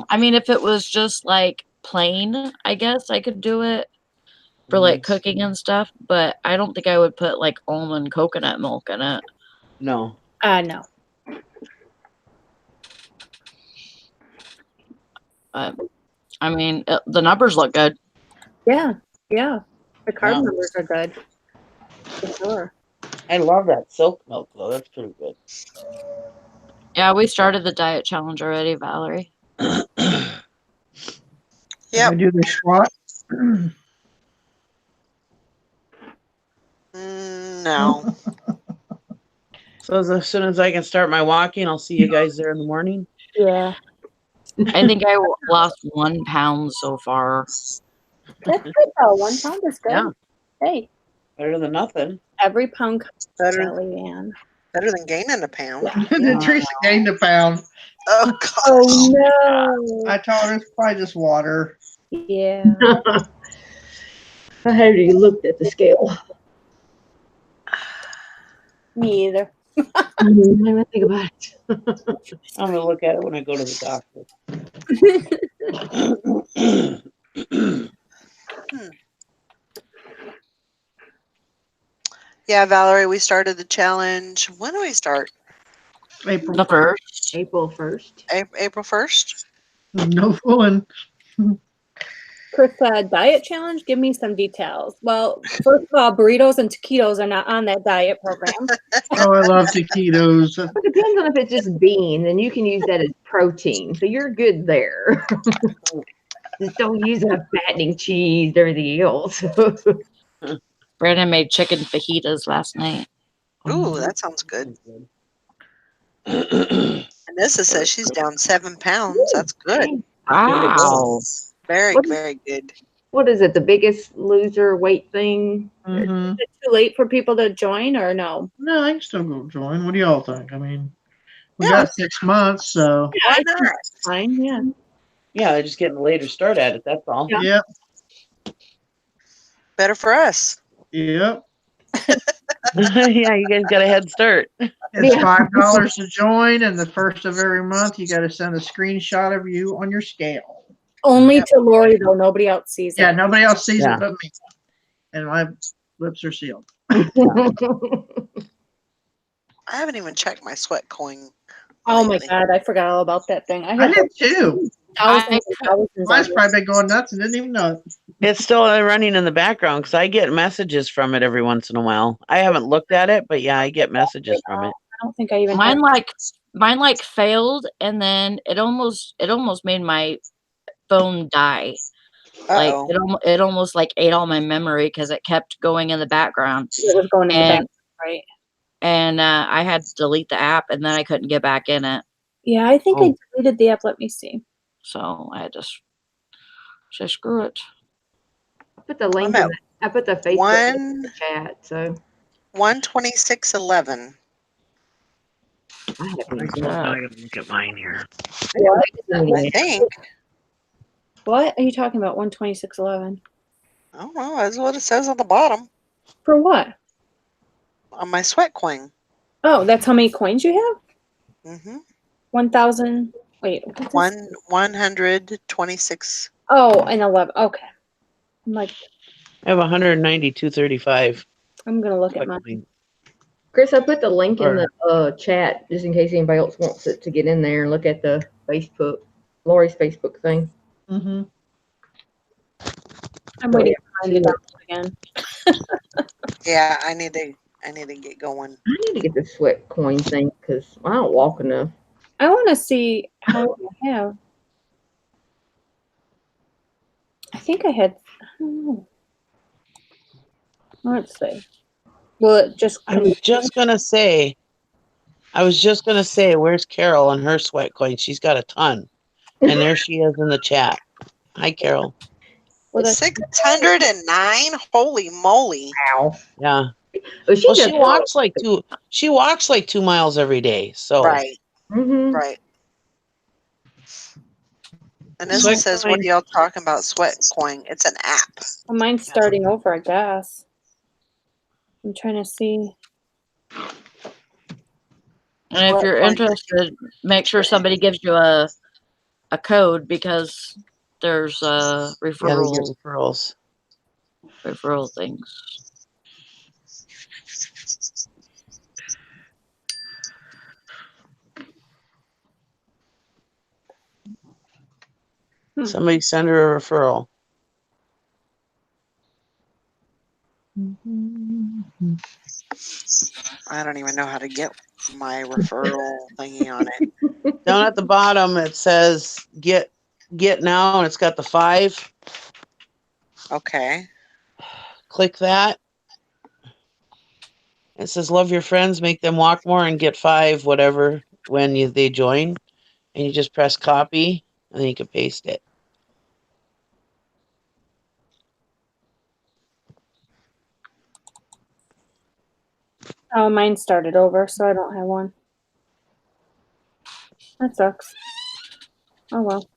I mean, if it was just like plain, I guess I could do it for like cooking and stuff. But I don't think I would put like almond coconut milk in it. No. No. But I mean, the numbers look good. Yeah. The carb numbers are good. For sure. I love that silk milk though. That's pretty good. Yeah, we started the diet challenge already, Valerie. Yeah. I do the squat. No. So as soon as I can start my walking, I'll see you guys there in the morning. Yeah. I think I lost 1 pound so far. That's good though. 1 pound is good. Yeah. Hey. Better than nothing. Every pound counts, Better Kellyanne. than gaining a pound. Then Teresa gained a pound. Oh gosh. Oh no. I told her it's probably just water. Yeah. I haven't even looked at the scale. Me either. I didn't even think about it. I'm gonna look at it when I go to the doctor. Yeah, Valerie, we started the challenge. When do we start? April. The first. April 1st. April 1st? No fooling. Chris, diet challenge? Give me some details. Well, first of all, burritos and taquitos are not on that diet program. Oh, I love taquitos. It depends on if it's just bean, then you can use that as protein. So you're good there. Just don't use a fattening cheese and everything else. Brandon made chicken fajitas last night. Ooh, that sounds good. Anissa says she's down 7 pounds. That's good. Wow. Very, What- very good. What is it? The biggest loser weight thing? Mm-hmm. Is it too late for people to join or no? No, I can still go join. What do y'all think? I mean, we Yeah. got 6 months, so Why I think not? that's fine, yeah. Yeah, they're just getting a later start at it. That's all. Yeah. yep, Better for us. yep. Yeah, you guys got a head start. It's Yeah. $5 to join, and the first of every month, you got to send a screenshot of you on your scale. Only Yep. to Lori though, nobody else sees Yeah, it. nobody else sees Yeah. it but me, and my lips are sealed. I haven't even checked my sweat coin. Oh my lately. god, I forgot all about that thing. I I had did too. thousands and thousands Mine's of it. probably been going nuts and didn't even know it. It's still running in the background because I get messages from it every once in a while. I haven't looked at it, but yeah, I get messages from it. I don't think I even Mine have like failed, and then it almost made my phone die. Like Uh-oh. it almost like ate all my memory because it kept going in the background, it was going in the back, and right? I had to delete the app, and then I couldn't get back in it. Yeah, I think I Oh. deleted the app. Let me see. So I had to say screw it. I put the link I'm in at the, I put the Facebook link in one the chat, so 126.11. I haven't I even gotta look at mine here. What? I think. What are you talking about? 126.11. I don't know. That's what it says on the bottom For what? on my sweat coin. Oh, that's how many coins you have? Mm-hmm. 1,000. Wait, what is 126. Oh, and 11. Okay. I'm like, I have 192.35. I'm gonna look at mine. Chris, I put the link in Or- the chat just in case anybody else wants it to get in there and look at the Facebook, Lori's Facebook thing. Mm-hmm. I'm waiting for mine to download again. Yeah, I need to get going. I need to get the sweat coin thing because I don't walk enough. I want to see how I have. I think I had. I don't know. Let's see. Will it just? I was just gonna say, where's Carol and her sweat coin? She's got a ton. And there she is in the chat. Hi, Carol. Will that, 609. Holy moly! Ow. Yeah. Oh, she Well, does. she walks like 2 miles every day. So Right, Mm-hmm. right. And this Sweat says, coin. "What are y'all talking about? Sweat coin? It's an app." well, mine's starting over, I guess. I'm trying to see. And if you're interested, make sure somebody gives you a code because there's Yeah, they referral get referrals. things. Somebody send her a referral. I don't even know how to get my referral thingy on it. Down at the bottom it says get now and it's got the 5. Okay. Click that. It says love your friends, make them walk more and get 5 whatever when they join. And you just press copy and then you can paste it. Oh, mine started over, so I don't have one. That sucks. Oh well.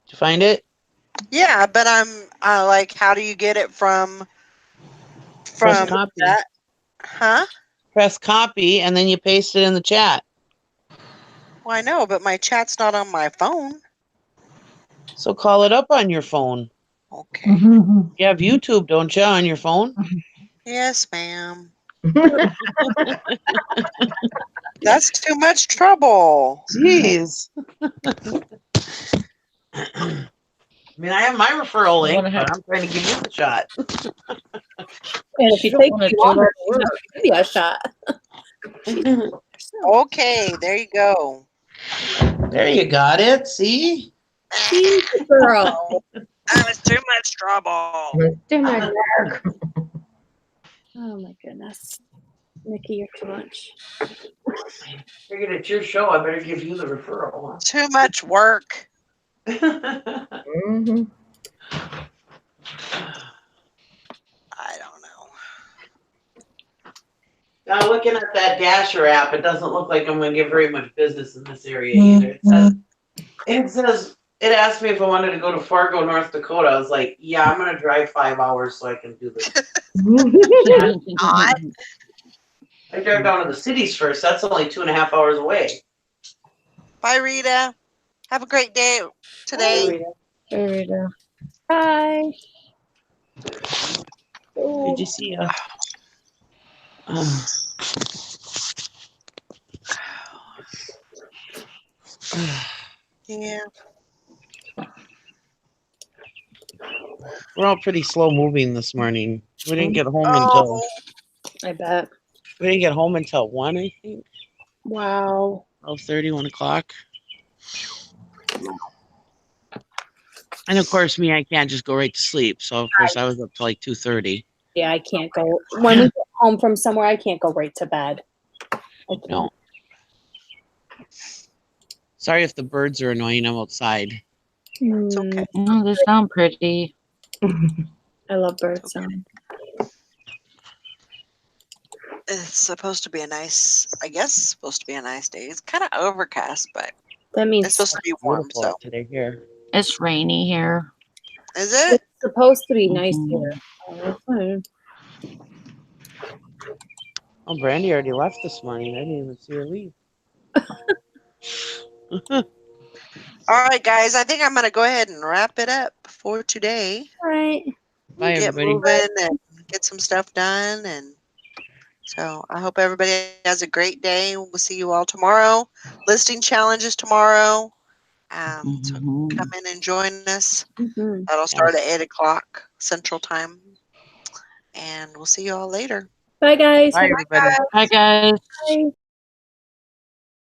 Did you find it? Yeah, but I'm like, how do you get it from Press copy. that? Huh? Press copy, and then you paste it in the chat. Well, I know, but my chat's not on my phone. So call it up on your phone. Okay. You have YouTube, don't you, on your phone? Yes, ma'am. That's too much trouble. Jeez. I mean, I have my referral link, but I'm trying to give you the shot. And if She you don't take want to too do long, all she's the not work. gonna give you a shot. Okay, there you go. There you got it. See? She's a girl. That was too much trouble. It's too much work. Oh my goodness. Nikki, you're too much. Figured it's your show. I better give you the referral. Too much work. Mhm. I don't know. Now, looking at that Dasher app, it doesn't look like I'm going to get very much business in this area either. It asked me if I wanted to go to Fargo, North Dakota. I was like, yeah, I'm going to drive 5 hours so I can do this. Not. I drive down to the cities first. That's only 2.5 hours away. Bye, Rita. Have a great day today. There we go. Bye. Did you see a? Yeah. We're all pretty slow moving this morning. We didn't get home until Oh, I bet. 1, I think. Wow. 12:30, 1 o'clock. And of course, me, I can't just go right to sleep. So of course, I was up till like 2:30. Yeah, I can't go. When we get home from somewhere, I can't go right to bed. I can't. No. Sorry if the birds are annoying. I'm outside. it's okay. Oh, they sound pretty. I love bird sound. It's supposed to be a nice, I guess, supposed to be a nice day. It's kind of overcast, but That means it's supposed to be warm. Beautiful So, out today here. It's rainy here. is it? it's supposed to be nice Mhm. here. Oh, fine. Oh, Brandy already left this morning. I didn't even see her leave. All right, guys. I think I'm going to go ahead and wrap it up for today. All right. Bye, Get everybody. moving and get some stuff done. And so I hope everybody has a great day. We'll see you all tomorrow. Listing challenges tomorrow. So come in and join us. Mm-hmm. That'll start at 8 o'clock Central Time. And we'll see you all later. Bye, guys. Bye, everybody. Hi, guys. Bye.